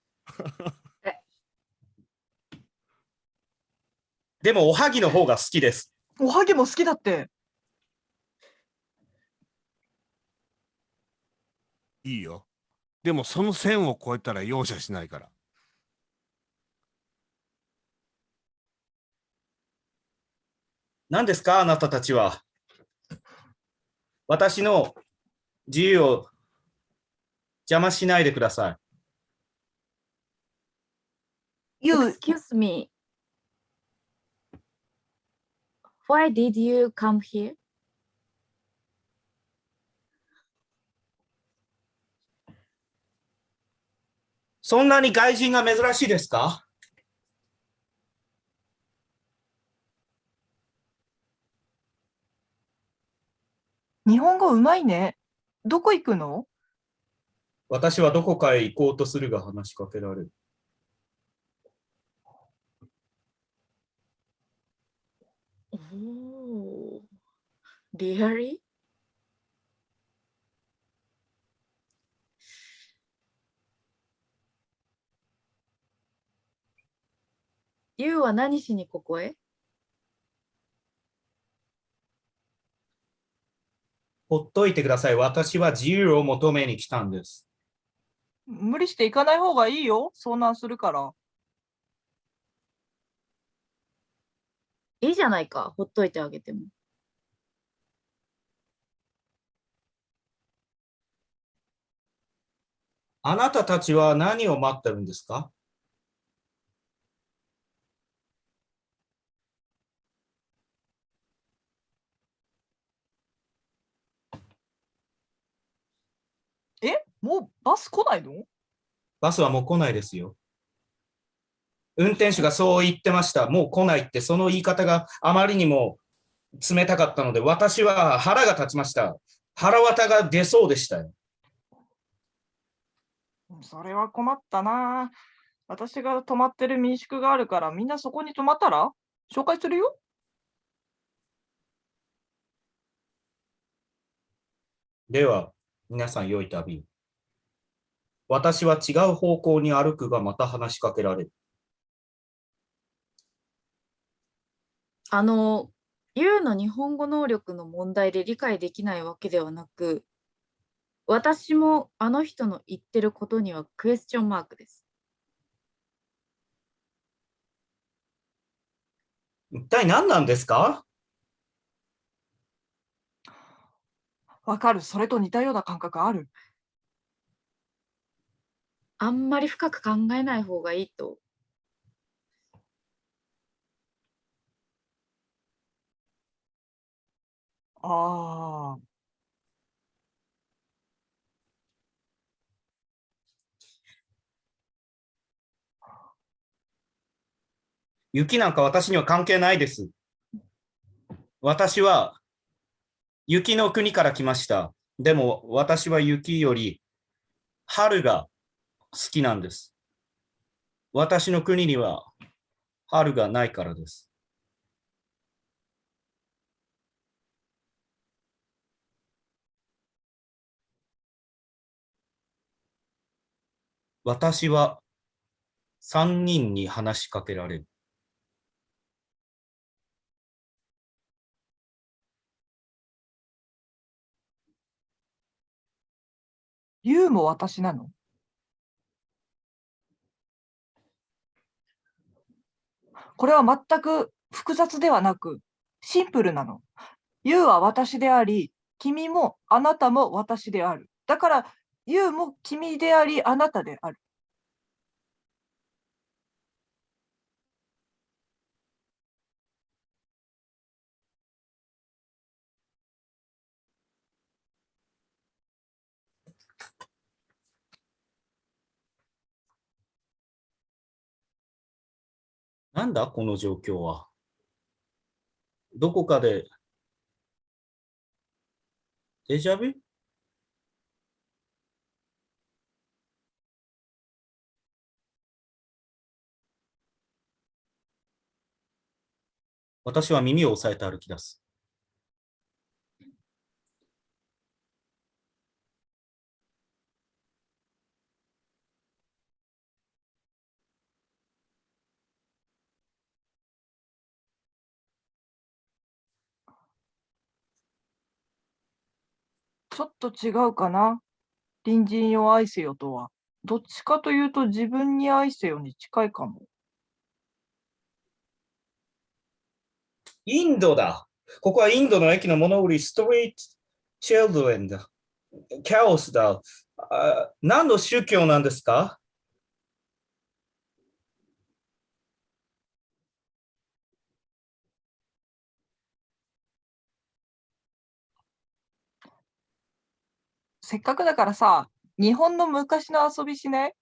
でもおはぎの方が好きです。おはぎも好きだって。いいよ。でもその線を越えたら容赦しないから。何ですかあなたたちは。私の自由を邪魔しないでください。You, Excuse me. Why did you come here? そんなに外人が珍しいですか？日本語うまいね。どこ行くの？私はどこかへ行こうとするが話しかけられる。Oh, really? You は何しにここへ？ほっといてください。私は自由を求めに来たんです。無理して行かない方がいいよ。遭難するから。いいじゃないか、ほっといてあげても。あなたたちは何を待ってるんですか？もうバス来ないの？バスはもう来ないですよ。運転手がそう言ってました。もう来ないって、その言い方があまりにも冷たかったので、私は腹が立ちました。腹渡が出そうでしたよ。それは困ったな。私が泊まってる民宿があるから、みんなそこに泊まったら紹介するよ。では、皆さん良い旅を。私は違う方向に歩くがまた話しかけられる。You の日本語能力の問題で理解できないわけではなく、私もあの人の言ってることにはクエスチョンマークです。一体何なんですか？わかる。それと似たような感覚ある。あんまり深く考えない方がいいと。ああ。雪なんか私には関係ないです。私は雪の国から来ました。でも私は雪より春が好きなんです。私の国には春がないからです。私は3人に話しかけられる。ユウも私なの？これは全く複雑ではなく、シンプルなの。ユウは私であり、君もあなたも私である。だから、ユウも君であり、あなたである。なんだこの状況は。どこかでデジャブ？私は耳を押さえて歩き出す。ちょっと違うかな。隣人を愛せよとは。どっちかというと自分に愛せよに近いかも。インドだ。ここはインドの駅の物売り、ストリートチルドレンだ。カオスだ。何の宗教なんですか？せっかくだからさ、日本の昔の遊びしない？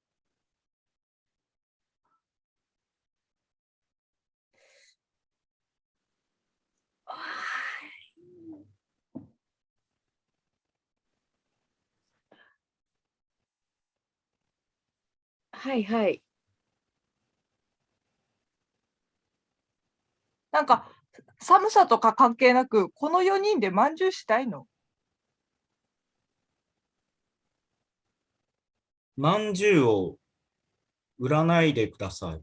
はいはい。なんか、寒さとか関係なく、この4人でまんじゅうしたいの。まんじゅうを売らないでください。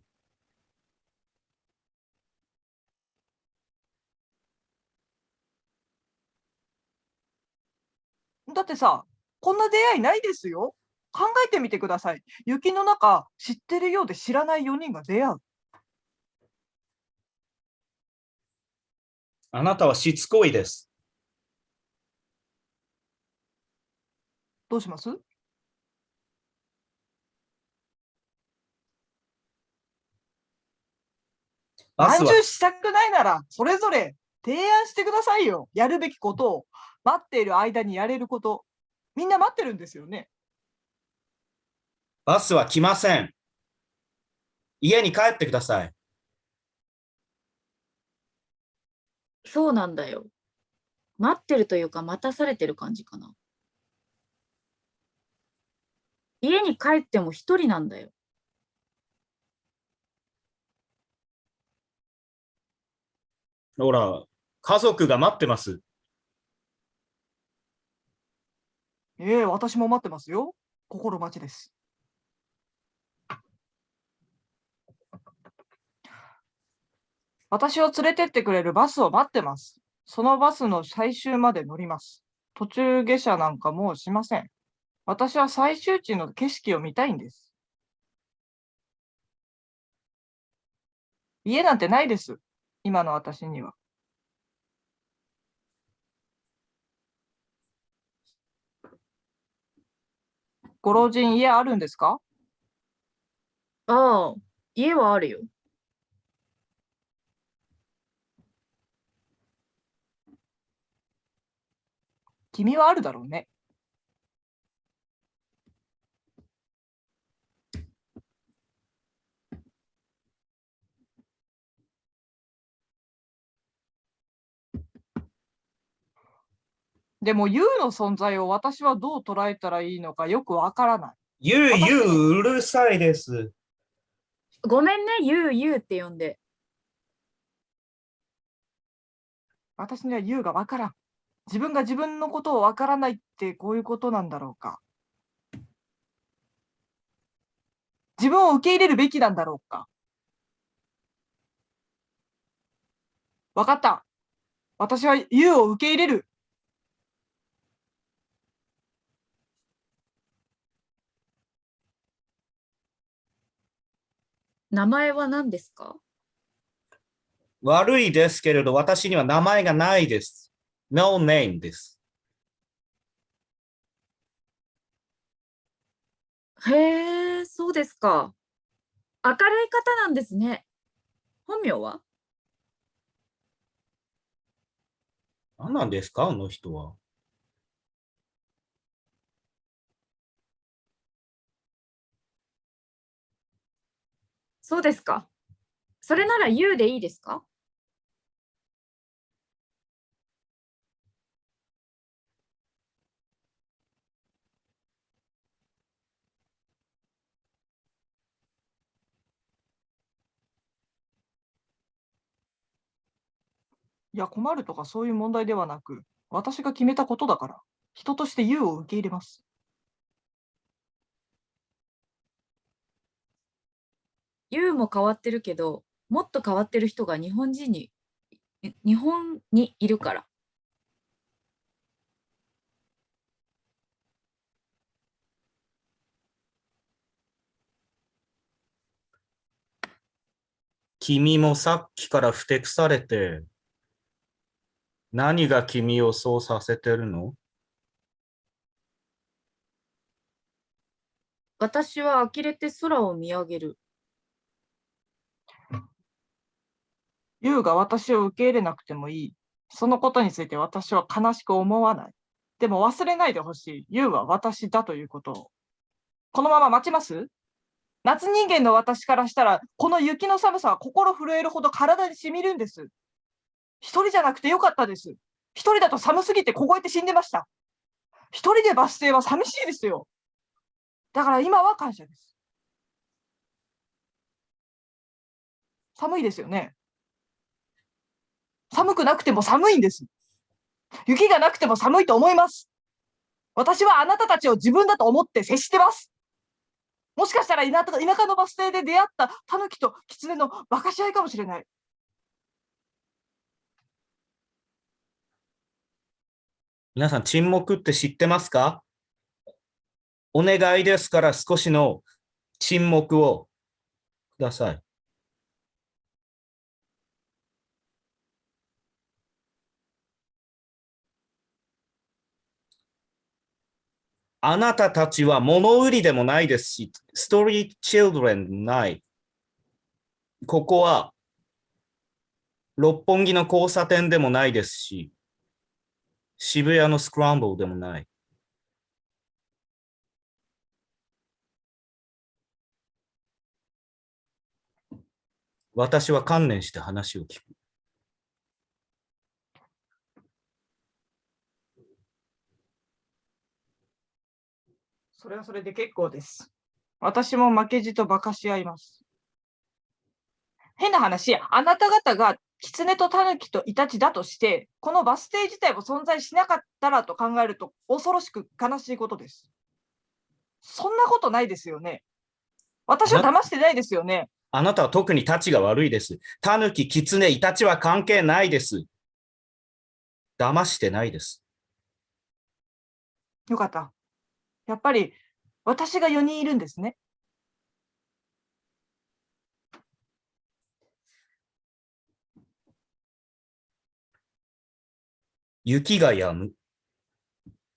だってさ、こんな出会いないですよ。考えてみてください。雪の中、知ってるようで知らない4人が出会う。あなたはしつこいです。どうします？バスはまんじゅうしたくないなら、それぞれ提案してくださいよ。やるべきことを、待っている間にやれること。みんな待ってるんですよね。バスは来ません。家に帰ってください。そうなんだよ。待ってるというか待たされてる感じかな。家に帰っても一人なんだよ。ほら、家族が待ってます。私も待ってますよ。心待ちです。私を連れてってくれるバスを待ってます。そのバスの最終まで乗ります。途中下車なんかもうしません。私は最終地の景色を見たいんです。家なんてないです。今の私には。ご老人家あるんですか？ああ、家はあるよ。君はあるだろうね。でも U の存在を私はどう捉えたらいいのかよくわからない。ゆう、うるさいです。ごめんね、ゆうって呼んで。私には U がわからん。自分が自分のことをわからないってこういうことなんだろうか。自分を受け入れるべきなんだろうか。わかった。私は U を受け入れる。名前は何ですか？悪いですけれど、私には名前がないです。No name です。へえ、そうですか。明るい方なんですね。本名は？何なんですか、あの人は。そうですか。それなら U でいいですか？いや、困るとかそういう問題ではなく、私が決めたことだから、人として U を受け入れます。U も変わってるけど、もっと変わってる人が日本にいるから。君もさっきからふてくされて、何が君をそうさせてるの？私は呆れて空を見上げる。U が私を受け入れなくてもいい。そのことについて私は悲しく思わない。でも忘れないでほしい。U は私だということを。このまま待ちます？夏人間の私からしたら、この雪の寒さは心震えるほど体に染みるんです。一人じゃなくてよかったです。一人だと寒すぎて凍えて死んでました。一人でバス停は寂しいですよ。だから今は感謝です。寒いですよね。寒くなくても寒いんです。雪がなくても寒いと思います。私はあなたたちを自分だと思って接してます。もしかしたら田舎のバス停で出会ったタヌキとキツネの馬鹿し合いかもしれない。皆さん、沈黙って知ってますか？お願いですから少しの沈黙をください。あなたたちは物売りでもないですし、ストリートチルドレンでもない。ここは六本木の交差点でもないですし、渋谷のスクランブルでもない。私は観念して話を聞く。それはそれで結構です。私も負けじと馬鹿し合います。変な話、あなた方がキツネとタヌキとイタチだとして、このバス停自体も存在しなかったらと考えると恐ろしく悲しいことです。そんなことないですよね。私は騙してないですよね。あなたは特にタチが悪いです。タヌキ、キツネ、イタチは関係ないです。騙してないです。よかった。やっぱり私が4人いるんですね。雪が止む。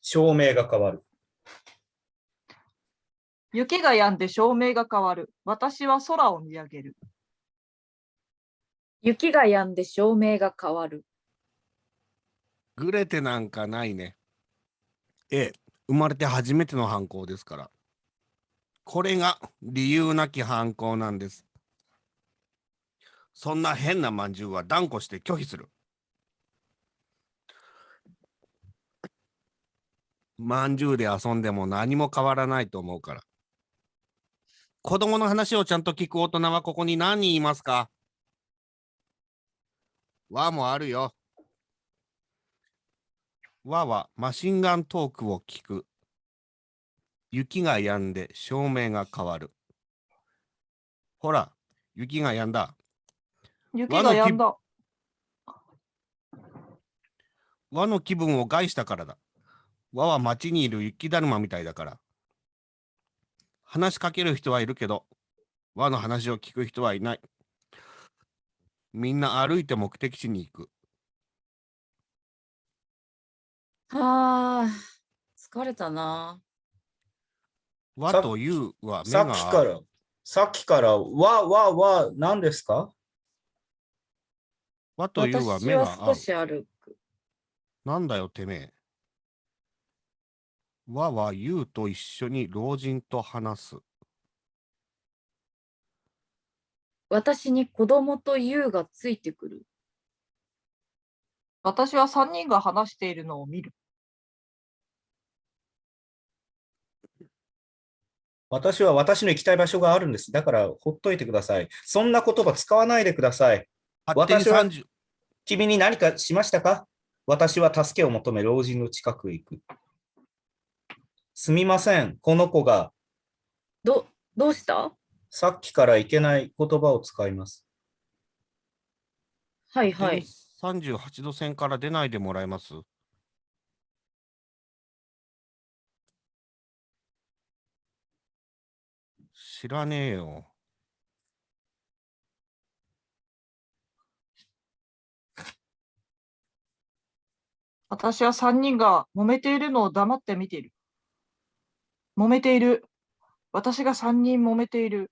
照明が変わる。雪が止んで照明が変わる。私は空を見上げる。雪が止んで照明が変わる。グレてなんかないね。ええ、生まれて初めての犯行ですから。これが理由なき犯行なんです。そんな変なまんじゅうは断固して拒否する。まんじゅうで遊んでも何も変わらないと思うから。子供の話をちゃんと聞く大人はここに何人いますか？わもあるよ。わはマシンガントークを聞く。雪が止んで照明が変わる。ほら、雪が止んだ。雪が止んだ。和の気分を害したからだ。和は町にいる雪だるまみたいだから。話しかける人はいるけど、和の話を聞く人はいない。みんな歩いて目的地に行く。ああ、疲れたな。和というは目さっがきから、何ですか？和というは私は少目が合う。し歩く。なんだよてめえ。和はゆうと一緒に老人と話す。私に子供と優がついてくる。私は3人が話しているのを見る。私は私の行きたい場所があるんです。だからほっといてください。そんな言葉使わないでください。勝手に私は30。君に何かしましたか？私は助けを求め老人の近くへ行く。すみません。この子がどうした？さっきからいけない言葉を使います。はいはい。 38度線から出ないでもらえます？知らねえよ。私は3人が揉めているのを黙って見ている。揉めている。私が3人揉めている。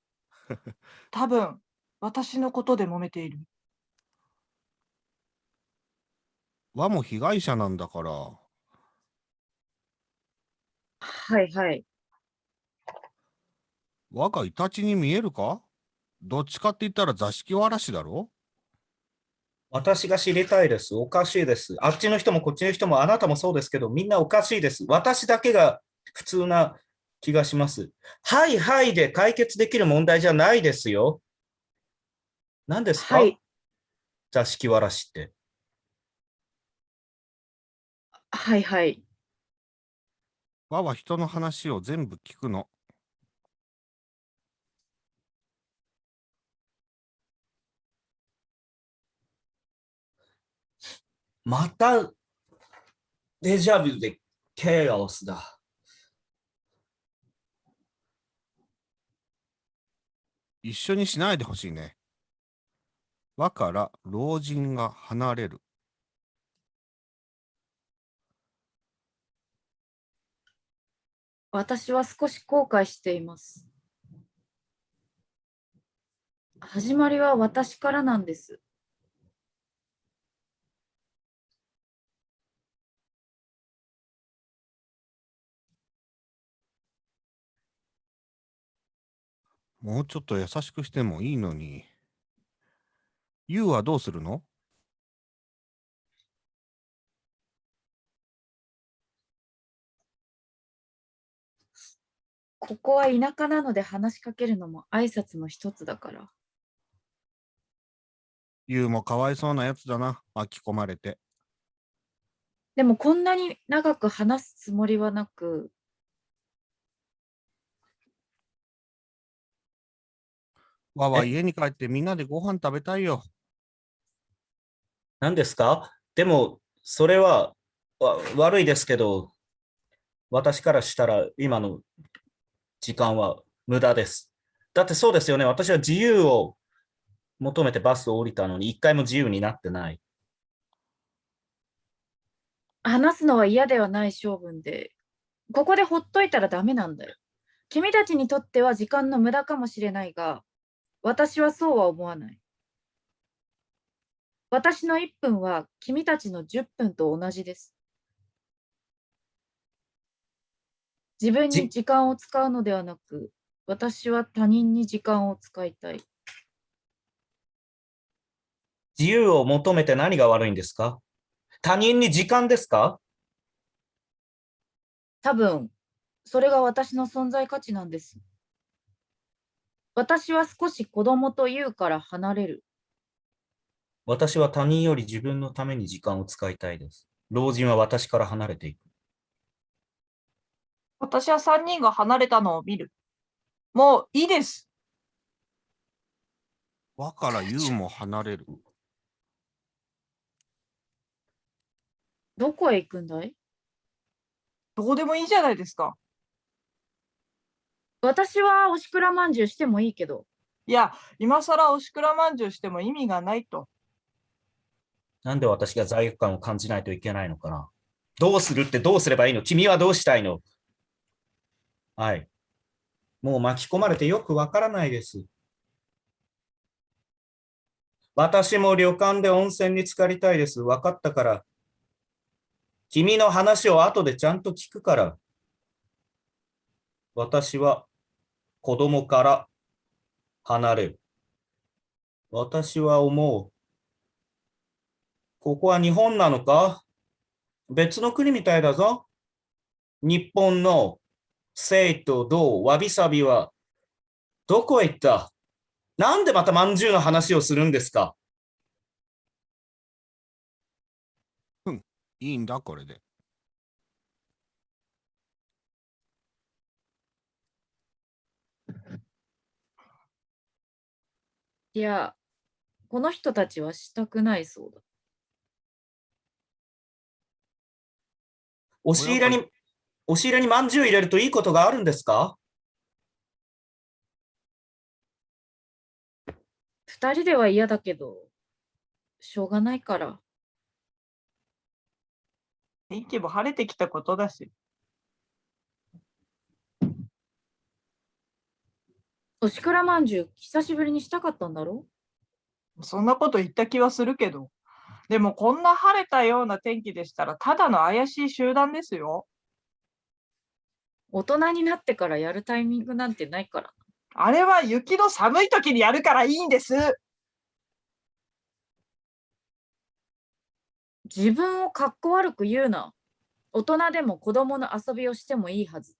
多分、私のことで揉めている。和も被害者なんだから。はいはい。和がイタチに見えるか？どっちかって言ったら座敷わらしだろ？私が知りたいです。おかしいです。あっちの人もこっちの人もあなたもそうですけど、みんなおかしいです。私だけが普通な気がします。はいはいで解決できる問題じゃないですよ。何ですか？はい。座敷わらしって。はいはい。和は人の話を全部聞くの。またデジャビュでケイオスだ。一緒にしないでほしいね。和から老人が離れる。私は少し後悔しています。始まりは私からなんです。もうちょっと優しくしてもいいのに。ゆうはどうするの？ここは田舎なので話しかけるのも挨拶の一つだから。ゆうもかわいそうなやつだな。巻き込まれて。でもこんなに長く話すつもりはなく、わは家に帰ってみんなでご飯食べたいよ。何ですか？でも、それは悪いですけど、私からしたら今の時間は無駄です。だってそうですよね。私は自由を求めてバスを降りたのに、一回も自由になってない。話すのは嫌ではない性分で、ここでほっといたらダメなんだよ。君たちにとっては時間の無駄かもしれないが、私はそうは思わない。私の1分は君たちの10分と同じです。自分にじ時間を使うのではなく、私は他人に時間を使いたい。自由を求めて何が悪いんですか？他人に時間ですか？多分、それが私の存在価値なんです。私は少し子供というから離れる。私は他人より自分のために時間を使いたいです。老人は私から離れていく。私は3人が離れたのを見る。もういいです。和から優も離れる。どこへ行くんだい？どうでもいいじゃないですか。私はおしくらまんじゅうしてもいいけど。いや、今更おしくらまんじゅうしても意味がないと。なんで私が罪悪感を感じないといけないのかな。どうするってどうすればいいの？君はどうしたいの？はい。もう巻き込まれてよくわからないです。私も旅館で温泉に浸かりたいです。わかったから。君の話を後でちゃんと聞くから。私は子供から離れる。私は思う。ここは日本なのか？別の国みたいだぞ。日本の生と銅、わびさびはどこへ行った？なんでまたまんじゅうの話をするんですか？いいんだ、これで。いや、この人たちはしたくないそうだ。押し入れに、押し入れにまんじゅう入れるといいことがあるんですか？2人では嫌だけど、しょうがないから。天気も晴れてきたことだし。おしくらまんじゅう久しぶりにしたかったんだろ？そんなこと言った気はするけど。でもこんな晴れたような天気でしたら、ただの怪しい集団ですよ。大人になってからやるタイミングなんてないから。あれは雪の寒い時にやるからいいんです。自分をかっこ悪く言うな。大人でも子供の遊びをしてもいいはず。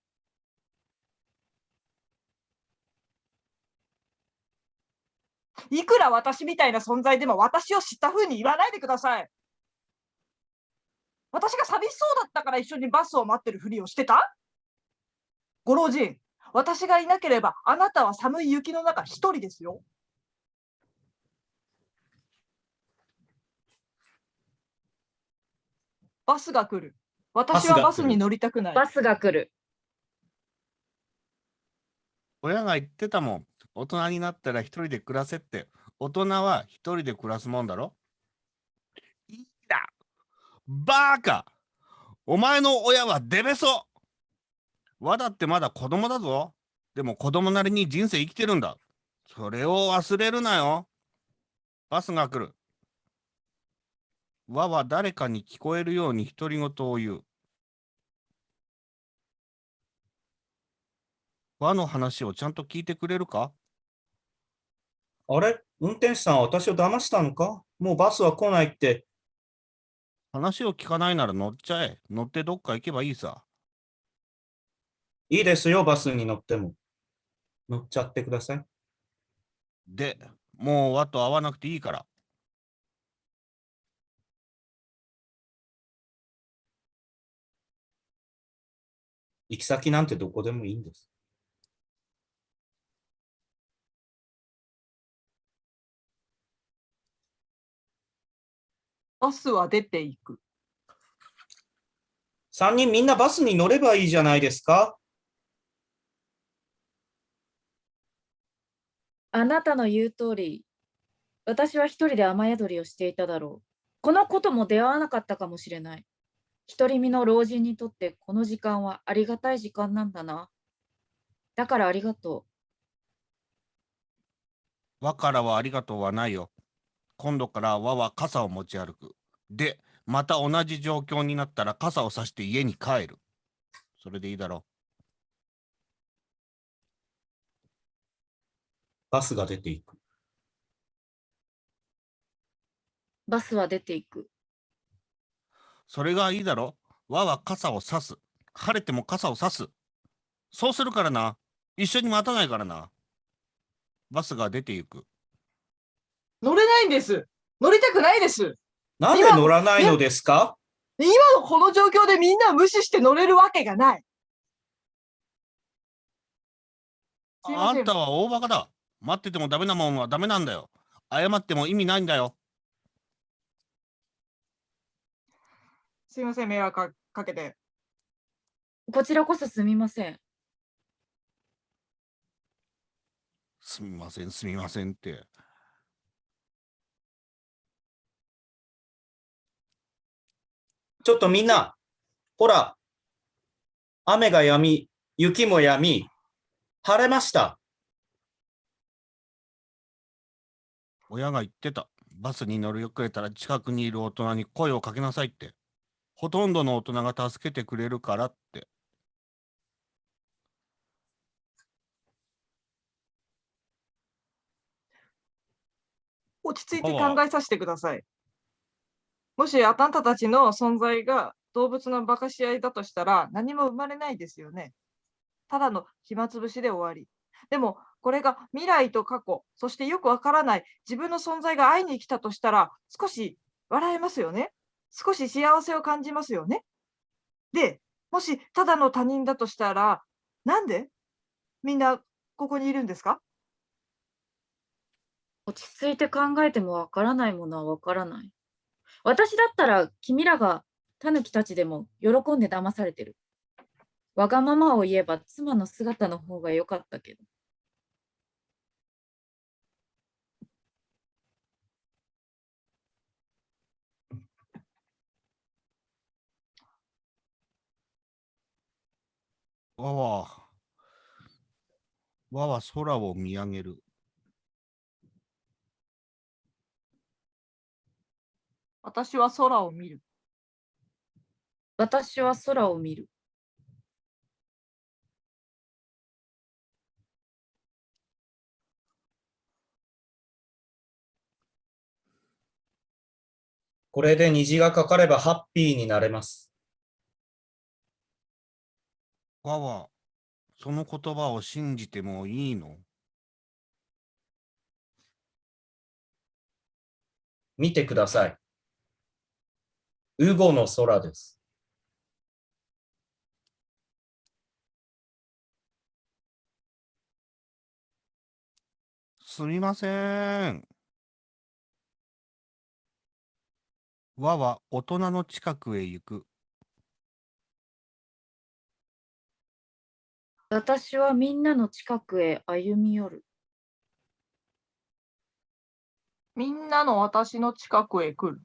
いくら私みたいな存在でも私を知った風に言わないでください。私が寂しそうだったから一緒にバスを待ってるふりをしてた？ご老人、私がいなければあなたは寒い雪の中一人ですよ。バスが来る。私はバスに乗りたくない。バスが来る。親が言ってたもん。大人になったら一人で暮らせって。大人は一人で暮らすもんだろ。いいだ。バーカ。お前の親はデベソ。わだってまだ子供だぞ。でも子供なりに人生生きてるんだ。それを忘れるなよ。バスが来る。わは誰かに聞こえるように独り言を言う。わの話をちゃんと聞いてくれるか？あれ？運転手さんは私を騙したのか？もうバスは来ないって。話を聞かないなら乗っちゃえ。乗ってどっか行けばいいさ。いいですよ、バスに乗っても。乗っちゃってください。で、もうわと会わなくていいから。行き先なんてどこでもいいんです。バスは出ていく。3人みんなバスに乗ればいいじゃないですか。あなたの言う通り、私は一人で雨宿りをしていただろう。このことも出会わなかったかもしれない。独り身の老人にとってこの時間はありがたい時間なんだな。だからありがとわからはありがとうはないよ。今度からわは傘を持ち歩く。で、また同じ状況になったら傘をさして家に帰る。それでいいだろバスが出ていく。う。バスは出ていく。それがいいだろ。わは傘をさす。晴れても傘を差す。そうするからな。一緒に待たないからな。バスが出て行く。乗れないんです。乗りたくないです。なんで乗らないのですか？今のこの状況でみんなを無視して乗れるわけがない。すいません。あんたは大バカだ。待っててもダメなもんはダメなんだよ。謝っても意味ないんだよ。すいません、迷惑かけて。こちらこそすみません。すみません、すみませんって。ちょっとみんな、ほら、雨が止み、雪も止み、晴れました。親が言ってた。バスに乗り遅れたら近くにいる大人に声をかけなさいって。ほとんどの大人が助けてくれるからって。落ち着いて考えさせてください。もしあなたたちの存在が動物の馬鹿し合いだとしたら何も生まれないですよね。ただの暇つぶしで終わり。でもこれが未来と過去、そしてよくわからない自分の存在が会いに来たとしたら少し笑えますよね。少し幸せを感じますよね。で、もしただの他人だとしたら、なんでみんなここにいるんですか？落ち着いて考えてもわからないものはわからない。私だったら君らがタヌキたちでも喜んで騙されてる。わがままを言えば妻の姿の方が良かったけど。わわ。わは空を見上げる。私は空を見る。私は空を見る。これで虹がかかればハッピーになれます。わは、その言葉を信じてもいいの？見てください。ウゴの空です。すみません。わは大人の近くへ行く。私はみんなの近くへ歩み寄る。みんなの私の近くへ来る。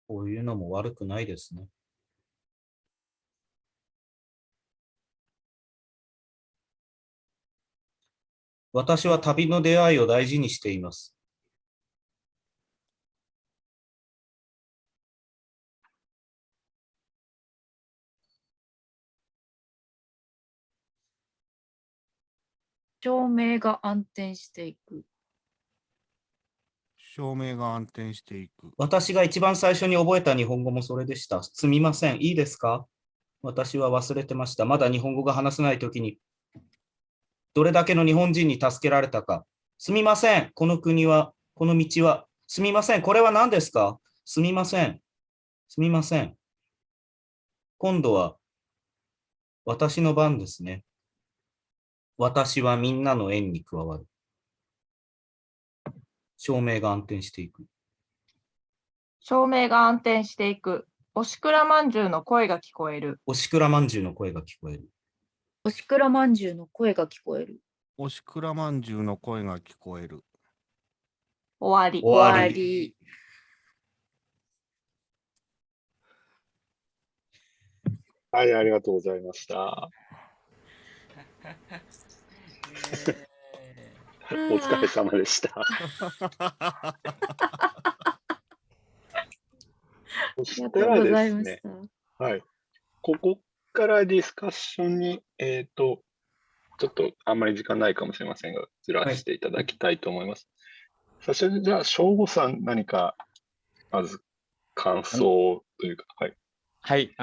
こういうのも悪くないですね。私は旅の出会いを大事にしています。照明が暗転していく。照明が暗転していく。私が一番最初に覚えた日本語もそれでした。すみません。いいですか？私は忘れてました。まだ日本語が話せないときに、どれだけの日本人に助けられたか。すみません。この国は、この道は。すみません。これは何ですか？すみません。すみません。今度は私の番ですね。私はみんなの縁に加わる。照明が暗転していく。照明が暗転していく。おしくらまんじゅうの声が聞こえる。おしくらまんじゅうの声が聞こえる。おしくらまんじゅうの声が聞こえる。おしくらまんじゅうの声が聞こえる。終わり。終わり。終わり。はい、ありがとうございました。お疲れ様でした。そしありがとうたらでございましすね、た。はい。ここからディスカッションに、ちょっとあんまり時間ないかもしれませんが、ずらしていただきたいと思います。そして、じゃあ、省吾さん、何か、まず感想というか、はい。はい、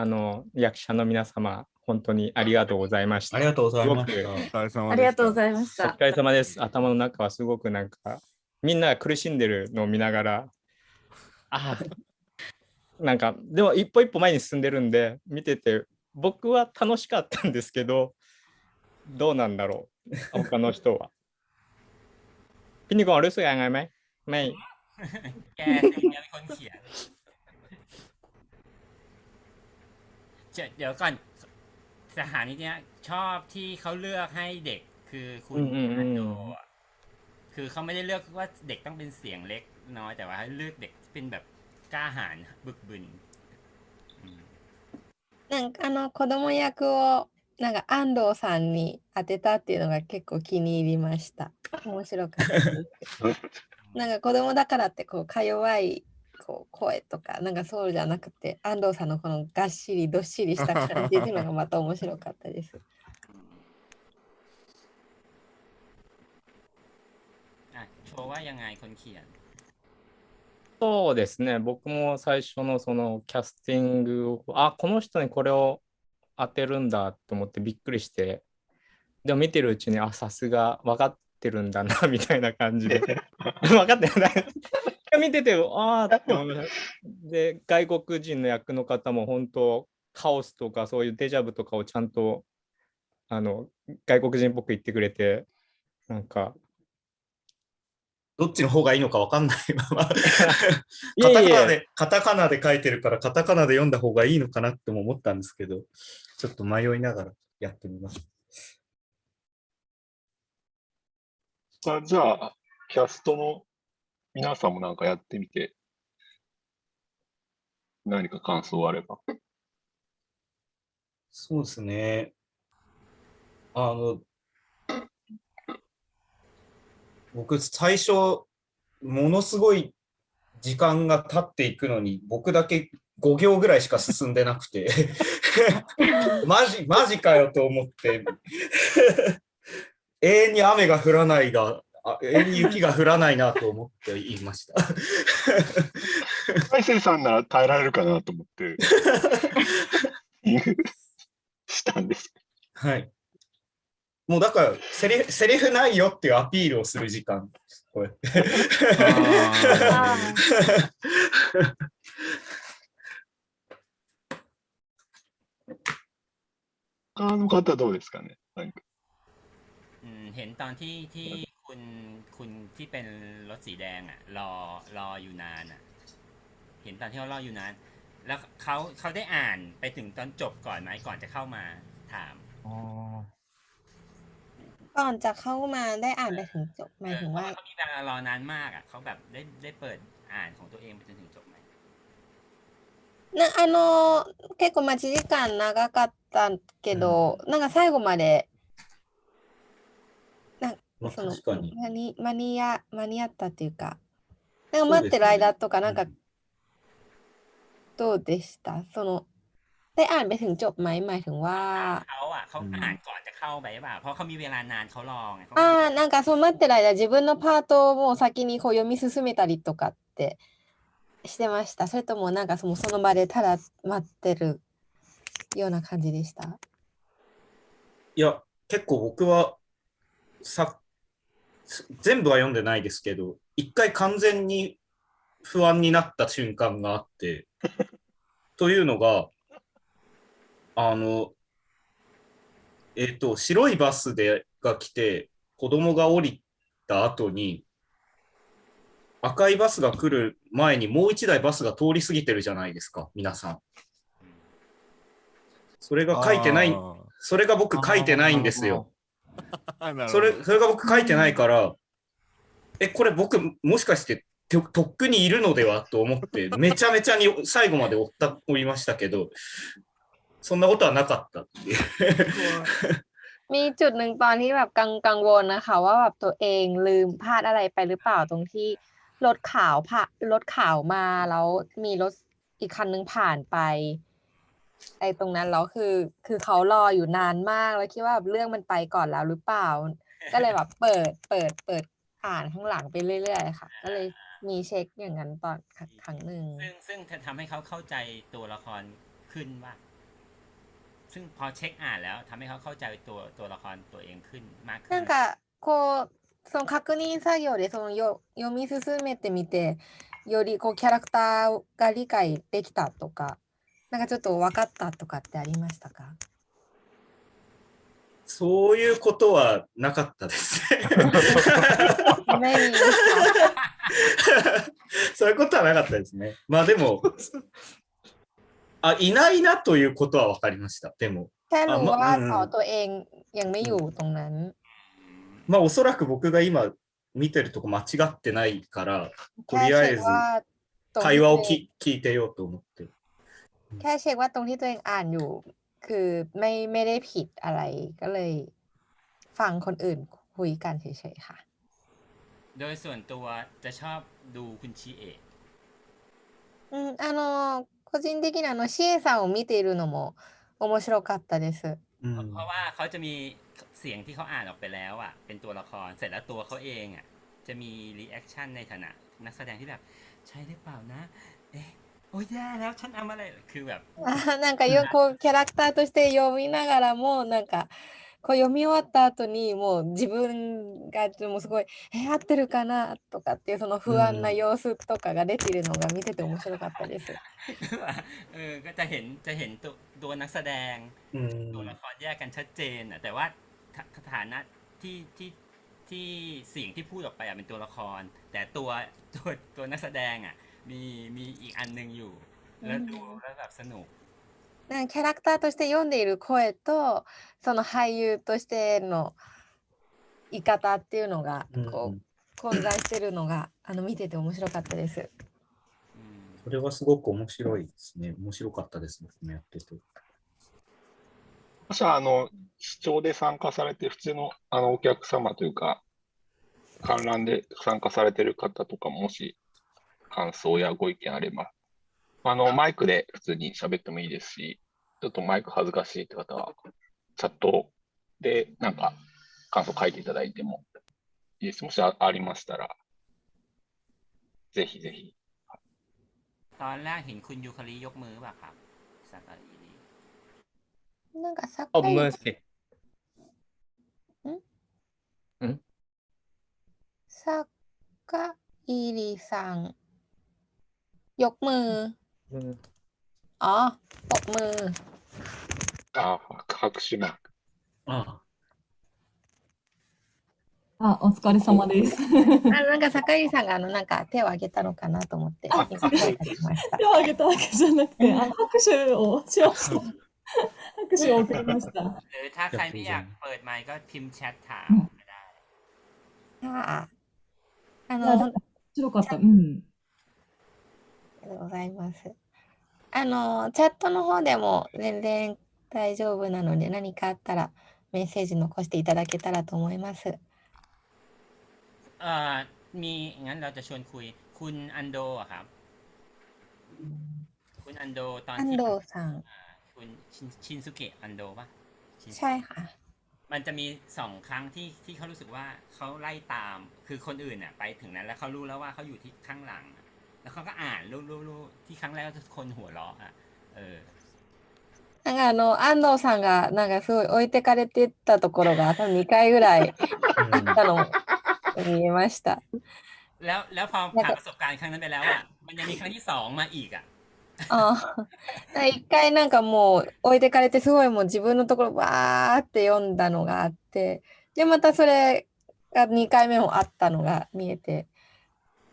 役者の皆様、本当にありがとうございました。ありがとうございましすた。お疲れ様あでした。りがとうございましおた。疲れ様です。頭の中はすごくなんか、みんなが苦しんでるのを見ながら、なんか、でも一歩一歩前に進んでるんで、見てて、僕は楽しかったんですけど、どうなんだろう、他の人は。พี่นิกรรู้สึกยังไงไหมไม่ แกเป็นคนเขียนเดี๋ยวก่อนสถานีเนี้ยชอบที่เขาเลือกให้เด็กคือคุณอันโดอะคือเขาไม่ได้เลือกว่าเด็กต้องเป็นเสียงเล็กน้อยแต่ว่าเลือกเด็กที่เป็นแบบกล้าหาญบึกบึนなんか子供役をなんか安藤さんに当てたっていうのが結構気に入りました。面白かったです。なんか子供だからってこうか弱いこう声とかなんかそうじゃなくて安藤さんのこのがっしりどっしりした感じっていうのがまた面白かったです。โชว์ว่ายังไงคนเขียนそうですね、僕も最初のそのキャスティングを、この人にこれを当てるんだと思ってびっくりして、でも見てるうちに、さすが分かってるんだなみたいな感じで、分かってない。見てて、って思いました。で、外国人の役の方も本当、カオスとかそういうデジャブとかをちゃんと外国人っぽく言ってくれて、なんか、どっちの方がいいのか分かんないままいやいやカタカナで書いてるからカタカナで読んだ方がいいのかなっても思ったんですけど、ちょっと迷いながらやってみます。じゃあ、キャストの皆さんもなんかやってみて、何か感想あれば。そうですね。僕、最初、ものすごい時間が経っていくのに、僕だけ5行ぐらいしか進んでなくて、マジかよと思って、永遠に雨が降らないが、永遠に雪が降らないなと思って言いました。大勢さんなら耐えられるかなと思って、したんです。はい。もうだからセリフないよっていうアピールをする時間。これ他の方どうですかね。เห็นตอนที่คุณที่เป็นรถสีแดงรออยู่นานเห็นตอนที่เขารออยู่นานแล้วเขาได้อ่านไปถึงตอนจบก่อนไหมก่อนจะเข้ามาถามก่อนจะเข้ามาได้อ่านไปถึงจบหมายถึงว่าเขามีเวลารอนานมากเขาแบบได้เปิดอ่านของตัวเองไปจนถึงจบไหม結構待ち時間長かったけど、なんか最後までその間に合ったっていうか、なんか待ってる間とかなんかどうでした？ได้อ่านไปถึงจบไหมหมายถึงว่าเขาอ่านก่อนจะเข้าไปป่ะเพราะเขามีเวลานานเขารอไงなんか待ってる間自分のパートをもう先にこう読み進めたりとかってしてました？それともなんかその場でただ待ってるような感じでした？いや、結構僕は全部は読んでないですけど、一回完全に不安になった瞬間があってというのが白いバスが来て子供が降りた後に赤いバスが来る前にもう一台バスが通り過ぎてるじゃないですか、皆さん。それが書いてない、それが僕書いてないんですよ。それが僕書いてないから、これ僕もしかしてとっくにいるのではと思ってめちゃめちゃに最後まで追いましたけど、そんなことはなかったっていうมีจุดหนึ่งตอนที่แบบกังวลนะคะว่าแบบตัวเองลืมพลาดอะไรไปหรือเปล่าตรงที่รถขาวมาแล้วมีรถอีกคันนึงผ่านไปตรงนั้นแล้วคือเขารออยู่นานมากแล้วคิดว่าแบบเรื่องมันไปก่อนแล้วหรือเปล่าก็เลยแบบเปิดอ่านข้างหลังไปเรื่อยๆค่ะก็เลย มีเช็คอย่างนั้นตอนครั้งหนึ่ง ซึ่งทำให้เขาเข้าใจตัวละครขึ้นว่าซึ่งพอเช็คอ่านแล้วทำให้เขาเข้าใจตัวละครตัวเองขึ้นมากขึ้นなんかこうその確認作業で読み進めてみてよりこうキャラクターが理解できたとかなんかちょっと分かったとかってありましたか？そういうことはなかったですね。メインですか？そういうことはなかったですね。まあでも、いないなということは分かりました。でも。แค่รู้ว่าตัวเองยังไม่อยู่ตรงนั้น。まあおそらく僕が今見てるとこ間違ってないから、とりあえず会話を聞いてようと思って。แค่เช็คว่าตรงที่ตัวเองอ่านอยู่คือไม่ได้ผิดอะไรก็เลยฟังคนอื่นคุยกันเฉยๆค่ะโดยส่วนตัวจะชอบดูคุณชิเอะ個人的にシエさんを見ているのも面白かったです。เพราะว่าเขาจะมีเสียงที่เขาอ่านออกไปแล้วอ่ะเป็นตัวละครเสร็จแล้วตัวเขาเองอ่ะจะมีรีแอคชั่นในฐานะนักแสดงที่แบบใช่หรือเปล่านะโอ้ยแย่แล้วฉันทำอะไรคือแบบなんかよくキャラクターとして読みながらもなんかこう読み終わった後にもう自分がもうすごい合ってるかなとかっていうその不安な様子とかが出ているのが見てて面白かったです。ก็จะเห็นตัวนักแสดงตัวละครแยกกันชัดเจนแต่ว่าฐานะที่เสียงที่พูดออกไปเป็นตัวละครแต่ตัวนักแสดงมีอีกอันนึงอยู่แล้วดูแล้วแบบสนุกキャラクターとして読んでいる声とその俳優としての言い方っていうのがこう混在しているのが見てて面白かったです。それはすごく面白いですね。面白かったですね。やってて。もし視聴で参加されて普通のお客様というか観覧で参加されている方とかもし感想やご意見あればマイクで普通に喋ってもいいですし、ちょっとマイク恥ずかしいって方は、チャットでなんか感想書いていただいてもいいです。もし ありましたら、ぜひぜひ。ตอนแรกเห็นคุณยูคาริยกมือป่ะครับสักอะไรนี้なんかさっきมือสิサカイリさんยกมืออ๋อปรบมือ拍手マークお疲れ様です。なんか坂井さんがなんか手を挙げたのかなと思って今声かけました。手を挙げたわけじゃなくて、拍手をしました。拍手を送りました。หรือถ้าใครไม่อยากเปิดไมค์ก็พิมพ์แชทถามก็ได้面白かった。ありがとうございます。チャットの方でも全然大丈夫なので何かあったらメッセージ残していただけたらと思います。มีงั้นเราจะชวนคุยคุณอันโดครับคุณอันโดตอนที่คุณชินซุเกะอันโดป่ะใช่ค่ะมันจะมี2 ครั้งที่เขารู้สึกว่าเขาไล่ตามคือคนอื่นไปถึงนั้นแล้วเขารู้แล้วว่าเขาอยู่ที่ข้างหลังแล้วเขาก็อ่านรู้ที่ครั้งแรกทุกคนหัวเราะなんか安藤さんがなんかすごい置いてかれてたところが多分2回ぐらいあったの見えました。แล้วพอผ่านประสบการณ์ครั้งนั้นไปแล้วมันยังมีครั้งที่2มาอีก1回なんかもう置いてかれてすごいもう自分のところわーって読んだのがあってでまたそれが2回目もあったのが見えて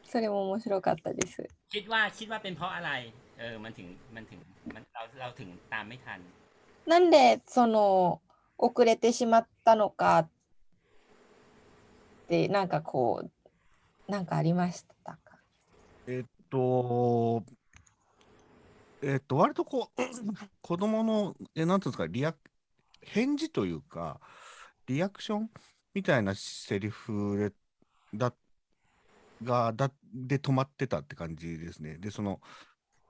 それも面白かったです。คิดว่าเป็นเพราะอะไรมันถึงเราถึงตามไม่ทันなんで遅れてしまったのかってなんかこうなんかありましたか？割とこう子供のなんていうんですか返事というかリアクションみたいなセリフで止まってたって感じですね。でその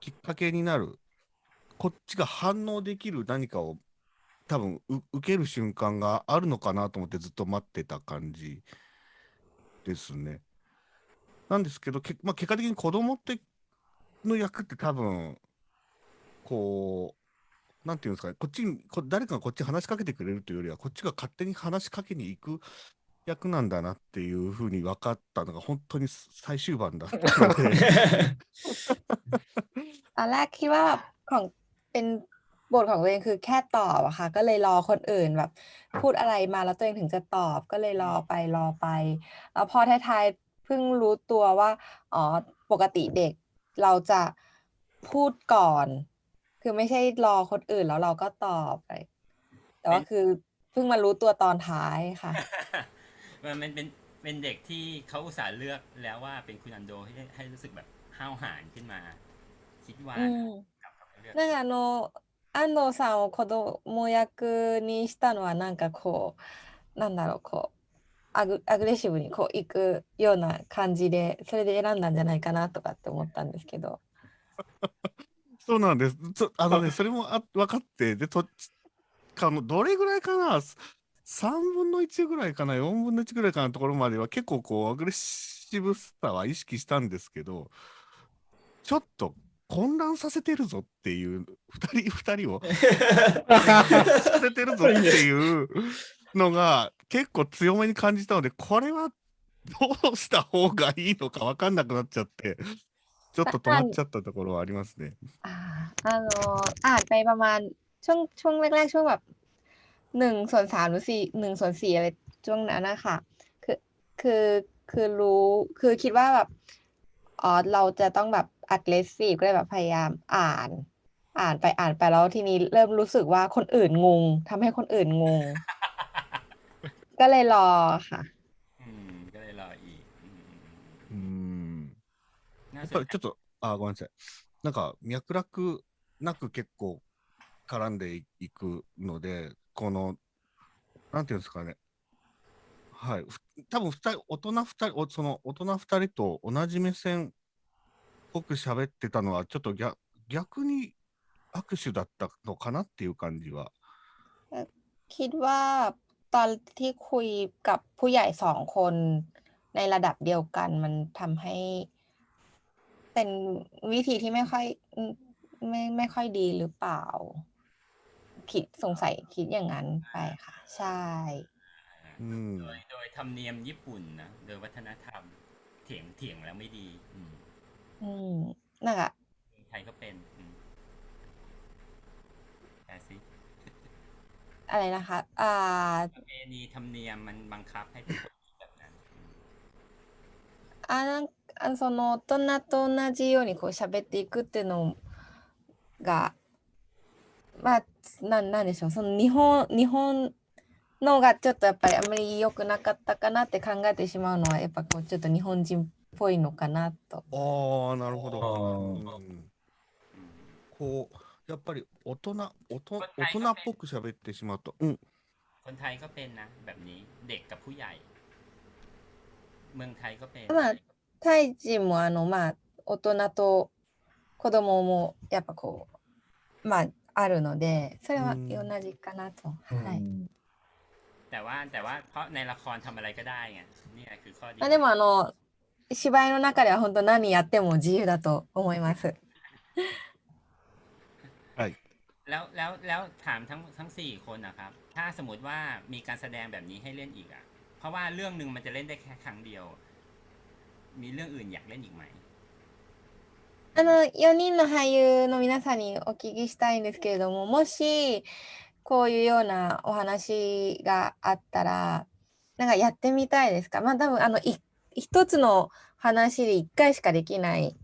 きっかけになるこっちが反応できる何かを多分受ける瞬間があるのかなと思ってずっと待ってた感じですね。なんですけど、まあ、結果的に子供っての役って多分、こう、なんていうんですかね、誰かがこっちに話しかけてくれるというよりは、こっちが勝手に話しかけに行く役なんだなっていうふうに分かったのが、本当に最終盤だったので、ตอนแรกคิดว่าแบบของเป็นบทของตัวเองคือแค่ตอบอะค่ะ ก็เลยรอคนอื่นแบบพูดอะไรมาแล้วตัวเองถึงจะตอบก็เลยรอไปแล้วพอท้ายๆเพิ่งรู้ตัวว่าอ๋อปกติเด็กเราจะพูดก่อน คือไม่ใช่รอคนอื่นแล้วเราก็ตอบไปแต่ว่าคือเพิ่งมารู้ตัวตอนท้ายค่ะ มันเป็นเด็กที่เขาอุตส่าห์เลือกแล้วว่าเป็นคุณอันโดให้รู้สึกแบบห้าวหาญขึ้นมา คิดว่ากับเลือกなんか安藤さんを子供役にしたのはなんかこうなんだろうこうアグレッシブにこう行くような感じでそれで選んだんじゃないかなとかって思ったんですけど。そうなんです。それも分かって、で、どれぐらいかな、3分の1ぐらいかな、4分の1ぐらいかなところまでは結構こう、アグレッシブさは意識したんですけど、ちょっと混乱させてるぞっていう、2人をさせてるぞっていうのが結構強めに感じたので、これはどうした方がいいのか分かんなくなっちゃって、ちょっと止まっちゃったところはありますね。อ่านไปประมาณช่วงแรกๆช่วงแบบ1/3หรือ1/4อะไรช่วงนั้นนะคะคือรู้คือคิดว่าแบบเราจะต้องแบบ aggressive ก็เลยแบบพยายามอ่านไปแล้วทีนี้เริ่มรู้สึกว่าคนอื่นงงทำให้คนอื่นงง ก็เลยรอค่ะก็เลยรออีกやっぱりちょっと、ごめんなさい。なんか脈絡なく結構絡んでいくので、なんていうんですかね。はい。多分大人2人と同じ目線っぽく喋ってたのは、ちょっと逆に握手だったのかなっていう感じは。คิดว่าตอนที่คุยกับผู้ใหญ่2 คนในระดับเดียวกันมันทำให้เป็นวิธีที่ไม่ค่อยดีหรือเปล่าสงสัยคิดอย่างนั้นไปค่ะใช่โดยธรรมเนียมญี่ปุ่นนะโดยวัฒนธรรมเถียงแล้วไม่ดีนั่นแหละไทยก็เป็นแต่สิอะไรนะคะประเพณีธรรมเนียมมันบังคับให้เป็นแบบนั้นその大人と同じようにこう喋っていくっていうのがまあなんでしょうその日本のがちょっとやっぱりあんまり良くなかったかなって考えてしまうのはやっぱこうちょっと日本人っぽいのかなと。なるほど。こうやっぱり大人っぽく喋ってしまうと。คนไทยก็เป็นนะแบบนี้เด็กกับผู้ใหญ่เมืองไทยก็เป็นタイ人も大人と子供もやっぱこうあるのでそれは同じかなと。はい。แต่ว่าเพราะในละครทำอะไรก็ได้ไงนี่คือข้อดีでも芝居の中では本当何やっても自由だと思います。はい。แล้วถามทั้ง4 คนนะครับถ้าสมมติว่ามีการแสดงแบบนี้ให้เล่นอีกเพราะว่าเรื่องนึงมันจะเล่นได้แค่ครั้งเดียวมีเรื่องอื่นอยากเล่นอีกไหม4人の俳優の皆さんにお聞きしたいんですけれども、もしこういうようなお話があったらなんかやってみたいですか？多分一つの話で1回しかできない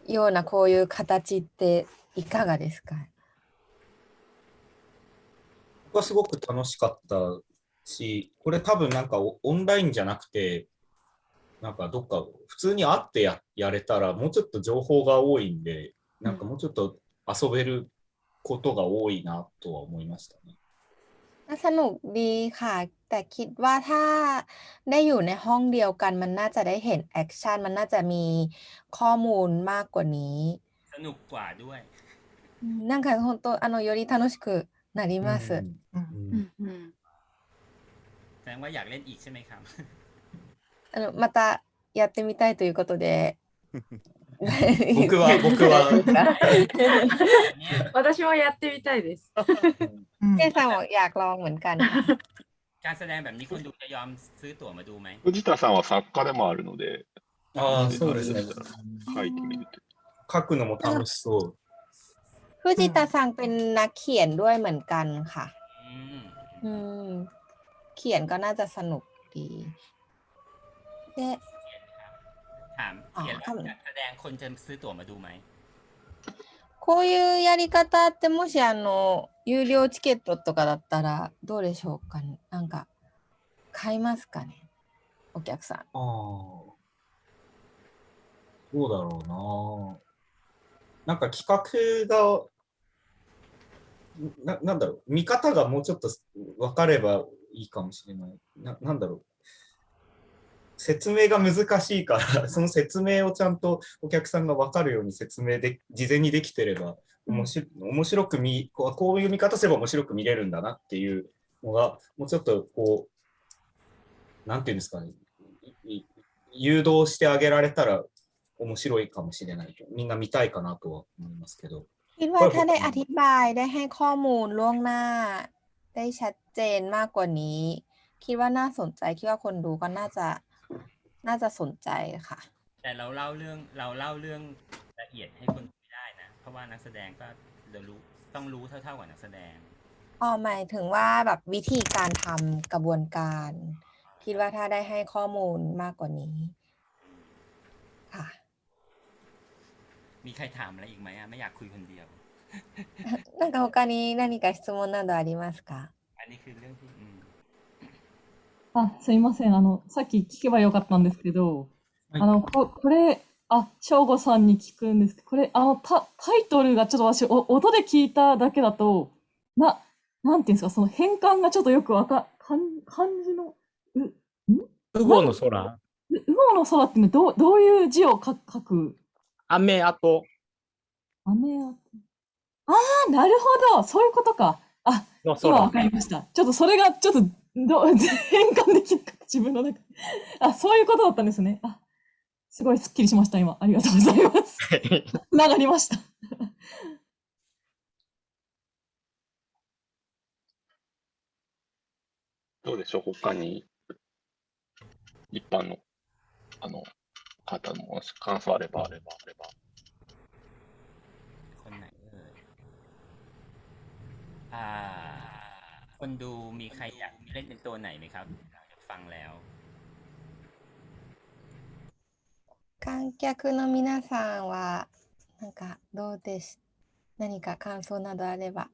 ようなこういう形っていかがですか？僕はすごく楽しかったし、これ多分なんかオンラインじゃなくて、なんかどっか普通に会ってやれたらもうちょっと情報が多いんで、なんかもうちょっと遊べることが多いなとは思いましたね。สนุกดีค่ะแต่คิดว่าถ้าได้อยู่ในห้องเดียวกันมันน่าจะได้เห็นแอคชั่นมันน่าจะมีข้อมูลมากกว่านี้สนุกกว่าด้วยなんか本当より楽しくなります。แสดงว่าอยากเล่นอีกใช่ไหมครับまたやってみたいということで。僕は私もやってみたいです。ケイさんもอยากลองเหมือนกันค่ะ การแสดงแบบนี้คนดูจะยอมซื้อตั๋วมาดูไหม 藤田さんは作家でもあるので、ああ、そうですね。書いてみると。書くのも楽しそう。ฟูจิตาซังเป็นนักเขียนด้วยเหมือนกันค่ะ อืม อืม เขียนก็น่าจะสนุกดีで ถามเขียนแล้วการแสดงคนจะซื้อตั๋วมาดูไหม こういうやり方ってもし有料チケットとかだったらどうでしょうかね。なんか買いますかね、お客さん。ああ。どうだろうな。なんか企画が、なんだろう、見方がもうちょっと分かればいいかもしれない。なんだろう。説明が難しいから、その説明をちゃんとお客さんが分かるように説明で事前にできてれば、面白くこういう見方すれば面白く見れるんだなっていうのが、もうちょっとこう、なんていうんですかね、誘導してあげられたら面白いかもしれないと。みんな見たいかなとは思いますけど。คิดว่าถ้าได้อธิบายได้ให้ข้อมูลล่วงหน้าได้ชัดเจนมากกว่านี้ คิดว่าน่าสนใจ คิดว่าคนดูก็น่าจะสนใจค่ะ แต่เราเล่าเรื่องละเอียดให้คนดูได้นะ เพราะว่านักแสดงก็ต้องรู้เท่ากับนักแสดง หมายถึงว่าแบบวิธีการทำกระบวนการ คิดว่าถ้าได้ให้ข้อมูลมากกว่านี้ค่ะ มีใครถามอะไรอีกไหมอ่ะไม่อยากคุยคนเดียว なんか他に何か質問などありますか？ อันนี้คือเรื่องที่すいません。さっき聞けばよかったんですけど、これ、翔吾さんに聞くんですけど、これ、タイトルがちょっと私、音で聞いただけだと、なんていうんですか、その変換がちょっとよく漢字の、ウゴの空。ウゴの空っていうのはどういう字を書く？雨跡。雨跡。なるほど。そういうことか。今わかりました。ちょっとそれがちょっと変換できなかった、自分の中で。そういうことだったんですね。すごいスッキリしました、今。ありがとうございます。つながりました。どうでしょう、他に一般の方も感想あれば。คนไหนคนดูมีใครอยากเล่นเป็นตัวไหนไหมครับฟังแล้ว 観客の皆さんはなんかどうです？何か感想などあれば。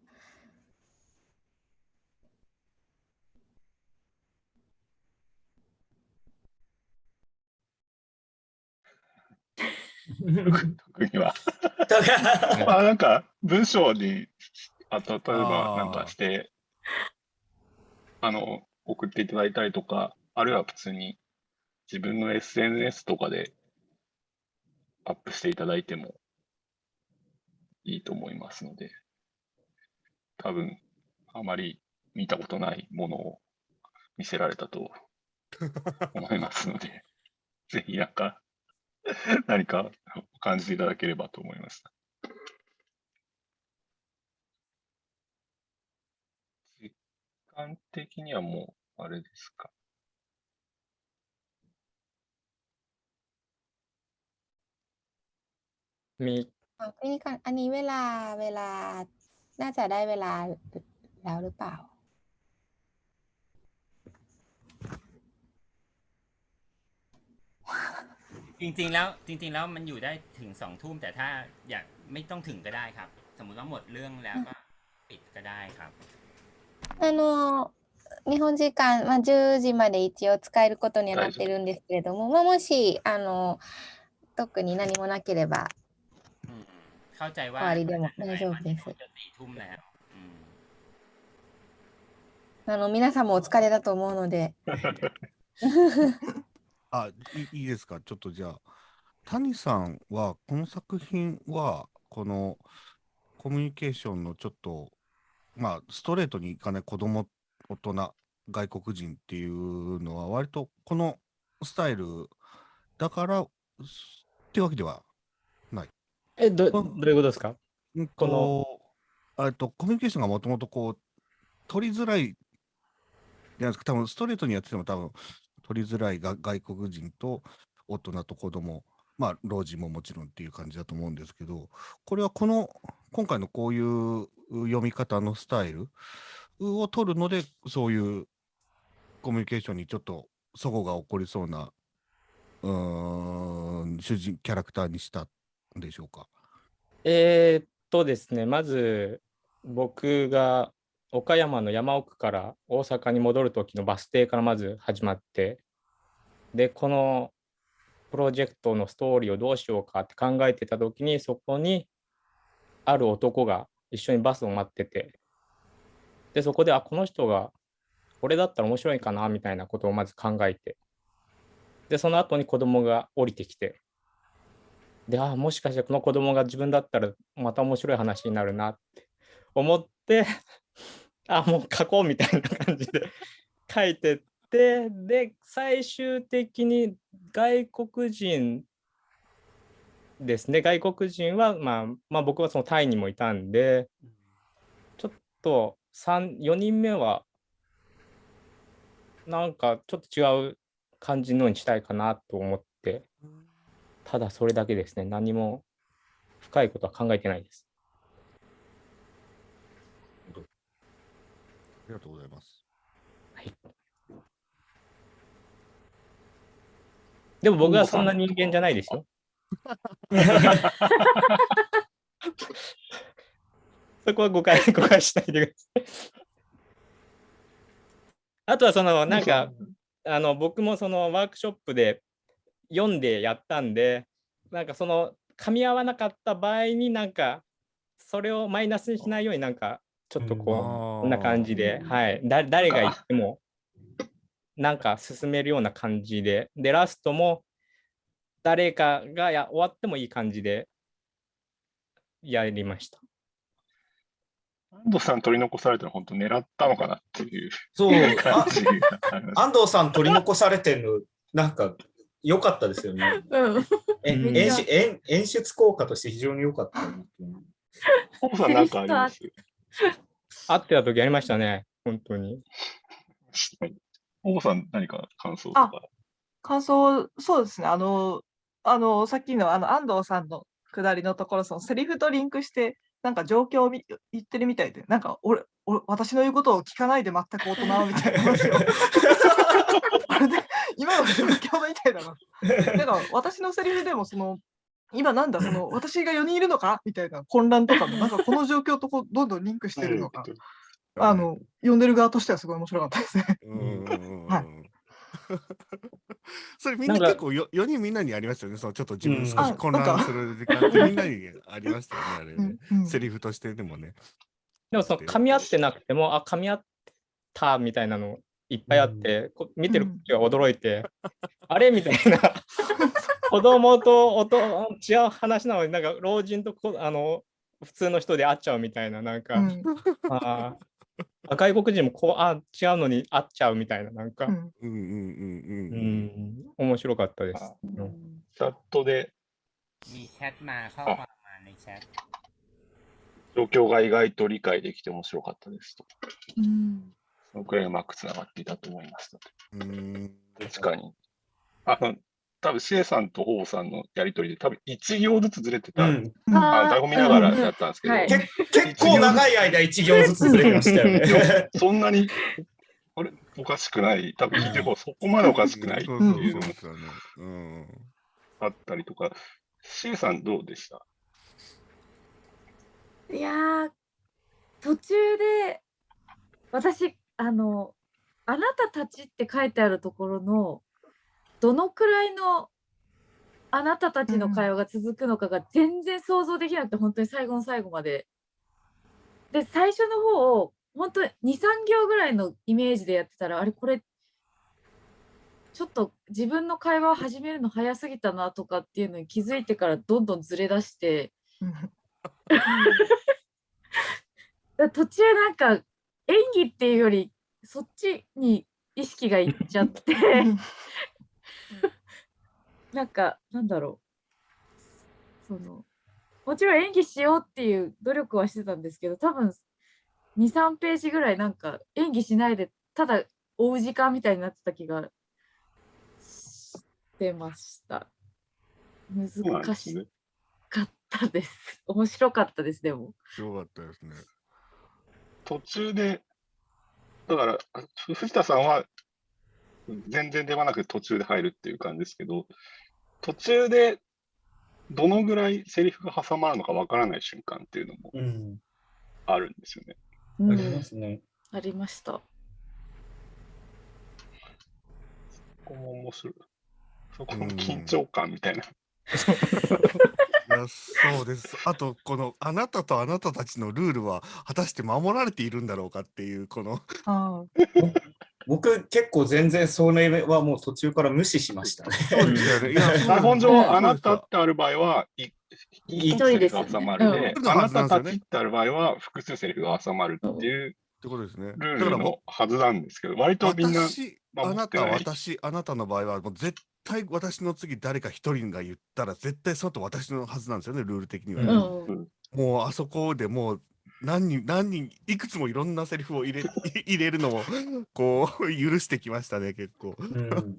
特にはなんか文章に例えばなんかして送っていただいたりとか、あるいは普通に自分の SNS とかでアップしていただいてもいいと思いますので、多分あまり見たことないものを見せられたと思いますので、ぜひ何か感じていただければと思いました。時間的にはもうあれですか。อันนี้เวลาน่าจะได้เวลาแล้วหรือเปล่า จริงๆแล้วมันอยู่ได้ถึง2 ทุ่มแต่ถ้าอยากไม่ต้องถึงก็ได้ครับ สมมุติว่าหมดเรื่องแล้วก็ปิดก็ได้ครับ日本時間、10時まで一応使えることにはなってるんですけれども、もし特に何もなければเข้าใจว่า終わりでも大丈夫です。4 ทุ่มแล้ว皆さんもお疲れだと思うのでいいですか。ちょっとじゃあ、谷さんはこの作品はこのコミュニケーションのちょっとストレートにいかない子供、大人、外国人っていうのは割とこのスタイルだからってわけではない。どういうことですか？コミュニケーションがもともとこう取りづらいじゃないですか。多分ストレートにやってても多分取りづらいが外国人と大人と子供、まあ老人ももちろんっていう感じだと思うんですけど、これは今回のこういう読み方のスタイルを取るので、そういうコミュニケーションにちょっと齟齬が起こりそうなキャラクターにしたんでしょうか。ですね、まず僕が岡山の山奥から大阪に戻る時のバス停からまず始まって、でこのプロジェクトのストーリーをどうしようかって考えてた時に、そこにある男が一緒にバスを待ってて、でそこでこの人が俺だったら面白いかなみたいなことをまず考えて、でその後に子供が降りてきて、でもしかしてこの子供が自分だったらまた面白い話になるなって思ってもう書こうみたいな感じで書いてって、で最終的に外国人ですね。外国人は、まあ僕はそのタイにもいたんで、ちょっと4人目はなんかちょっと違う感じのにしたいかなと思って、ただそれだけですね。何も深いことは考えてないです。ありがとうございます。はい。でも僕はそんな人間じゃないですよ。そこは誤解しないでください。あとはなんか僕もそのワークショップで読んでやったんで、なんか噛み合わなかった場合になんかそれをマイナスにしないようになんかちょっとこんな感じで、はい、誰が言ってもなんか進めるような感じで、ラストも誰かが終わってもいい感じでやりました。安藤さん取り残されたら本当狙ったのかなっていう感じ。安藤さん取り残されてるのなんか良かったですよね。演出効果として非常に良かった。ホさんなんかあります？会ってた時ありましたね、本当に。ホさん何か感想とか？感想、そうですね。さっきの安藤さんの下りのところ、そのセリフとリンクして、なんか状況を言ってるみたいで、なんか私の言うことを聞かないで全く大人みたいな話を。あれで、今の状況みたいなの。だから私のセリフでも今なんだ私が4人いるのかみたいな混乱とかもなんかこの状況とどんどんリンクしてるのが、読んでる側としてはすごい面白かったですね。はい。それみんな結構4人みんなにありましたよね。ちょっと自分少し混乱する時間ってみんなにありましたよね、あれね。セリフとしてでもね。でも噛み合ってなくても、噛み合ったみたいなのいっぱいあって、見てる時は驚いて、あれみたいな。子供と違う話なのに、なんか老人と普通の人で会っちゃうみたいな、なんか、外国人も違うのに会っちゃうみたいな、なんか、面白かったです。チャットで状況が意外と理解できて面白かったですと。そのくらいうまくつながっていたと思いました。確かに。多分シエさんとホウさんのやりとりで多分1行ずつずれてた、台本見ながらやったんですけど、結構長い間1行ずつずれてましたよね。そんなにおかしくない、多分聞いてる方そこまでおかしくないっていうのもあったりとか、シエさんどうでした？いやー、途中で私あなたたちって書いてあるところのどのくらいのあなたたちの会話が続くのかが全然想像できなくて、本当に最後の最後まで。で、最初の方を本当に2、3行ぐらいのイメージでやってたら、これちょっと自分の会話を始めるの早すぎたなとかっていうのに気づいてからどんどんずれ出して、途中なんか演技っていうよりそっちに意識がいっちゃってなんか、なんだろう。もちろん演技しようっていう努力はしてたんですけど、多分2、3ページぐらいなんか演技しないで、ただ追う時間みたいになってた気がしてました。そうなんで難しすね。かったです。面白かったです、でも。よかったですね。途中で、だから、藤田さんは全然ではなく途中で入るっていう感じですけど、途中でどのぐらいセリフが挟まるのかわからない瞬間っていうのもうん。あるんですよね。ありうん、ますね。ありました。ここも面白い。そこのうん。緊張感みたいな。いや、そうです。あと、このあなたとあなたたちのルールは果たして守られているんだろうかっていう、この、あ僕、結構全然それはもう途中から無視しましたね。そうでしたよね。いや、そう台本です。上、うんあなたそうでってある場合は、一一つセリフが人ですよね。挟まるで、うんあなたたちってある場合は、複数セリフが挟まるっていうってことですね。ルールだからのはずなんですけど、割とみんな私、あなた、守ってない。私、あなたの場合は、もう絶対私の次誰か一人が言ったら、絶対その後私のはずなんですよね、ルール的にはね。うんもうあそこでもう何人、いくつもいろんなセリフを入れるのも、こう、許してきましたね、結構。うん。なん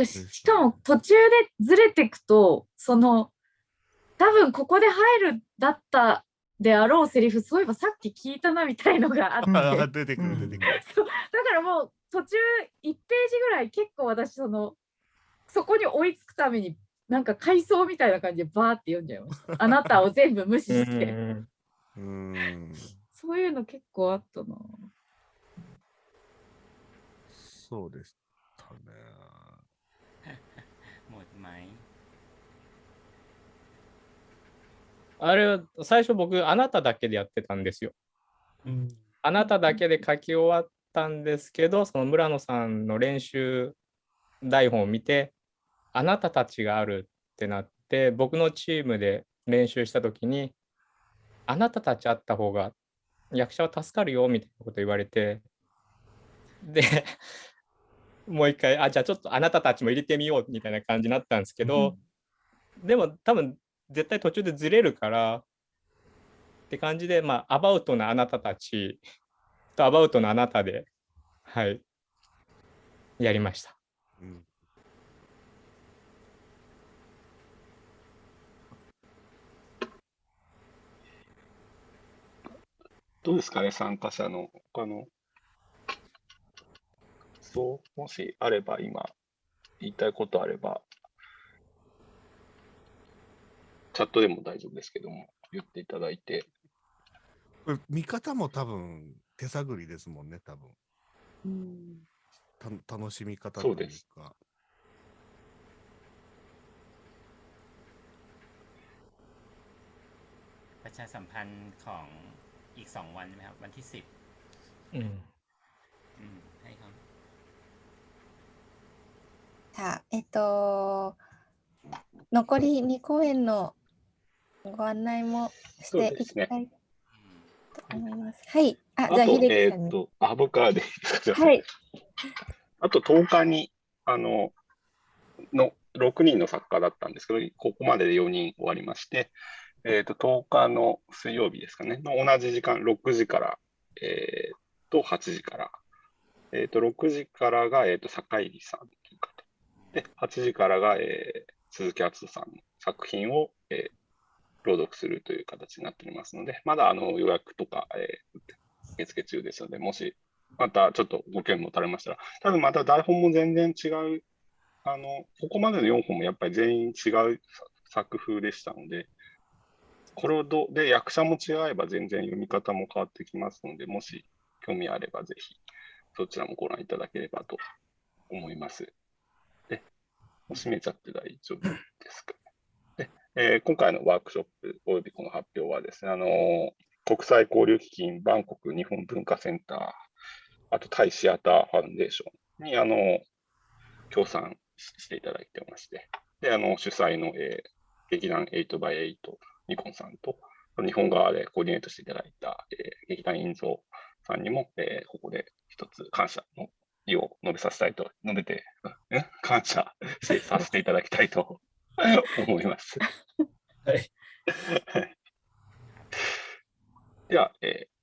かしかも途中でずれていくと、多分ここで入るだったであろうセリフ、そういえばさっき聞いたなみたいのがあって、あ出てくる、出てくる。そうだからもう途中1ページぐらい結構私そこに追いつくためになんか回想みたいな感じでバーって読んじゃいました。あなたを全部無視して。そういうの結構あったな。そうでしたね。หมดไหมあれは最初僕、あなただけでやってたんですよ。あなただけで書き終わったんですけど、その村野さんの練習台本を見て、あなたたちがあるってなって、僕のチームで練習したときに、あなたたちあった方が役者は助かるよみたいなこと言われて、で、もう一回、じゃあちょっとあなたたちも入れてみようみたいな感じになったんですけど、でも多分絶対途中でずれるからって感じで、アバウトなあなたたちとアバウトなあなたで、はい、やりました。どうですかね、参加者の他の。もしあれば今、言いたいことあれば、チャットでも大丈夫ですけども、言っていただいて。これ見方も多分手探りですもんね、多分。楽しみ方というか。ประชาสัมพันธ์ของอีก2 วันใช่ไหมครับวันที่10ให้เขาさあ、残り2公演のご案内もしていきたいと思います。はい。じゃあ、秀樹さんに。僕からでいいですか。はい。あと10日に、6人の作家だったんですけど、ここまでで4人終わりまして、10日の水曜日ですかね、同じ時間、6時から、8時から、6時からが、坂入さんという方で、8時からが、鈴木敦さんの作品を、朗読するという形になっておりますので、まだ予約とか、受付中ですので、もしまたちょっとご興味持たれましたら、多分また台本も全然違う、ここまでの4本もやっぱり全員違う作風でしたので、これをで役者も違えば全然読み方も変わってきますので、もし興味あればぜひそちらもご覧いただければと思います。で、もう閉めちゃって大丈夫ですかね。今回のワークショップおよびこの発表はですね、国際交流基金バンコク日本文化センター、あとタイシアターファウンデーションに協賛していただいてまして、で主催の、劇団 8x8 ニコンさんと、日本側でコーディネートしていただいた、劇団インゾーさんにも、ここで一つ感謝の意を述べさせたいと、述べて、感謝させていただきたいと思います。はい。では、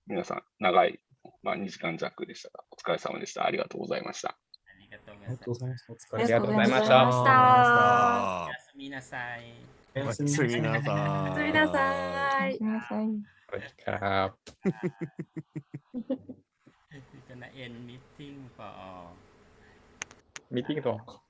皆さん、長い、2時間弱でしたが、お疲れ様でした。ありがとうございました。ありがとうありがとうございました。お疲あれ様りがとうございまありがとうございまししたた。おやすみなさい。おやすおやすみみなさい。なさおやすみなさい。ごめんなさい。สวัสดีครับ We're gonna end meeting for all. ミーティングと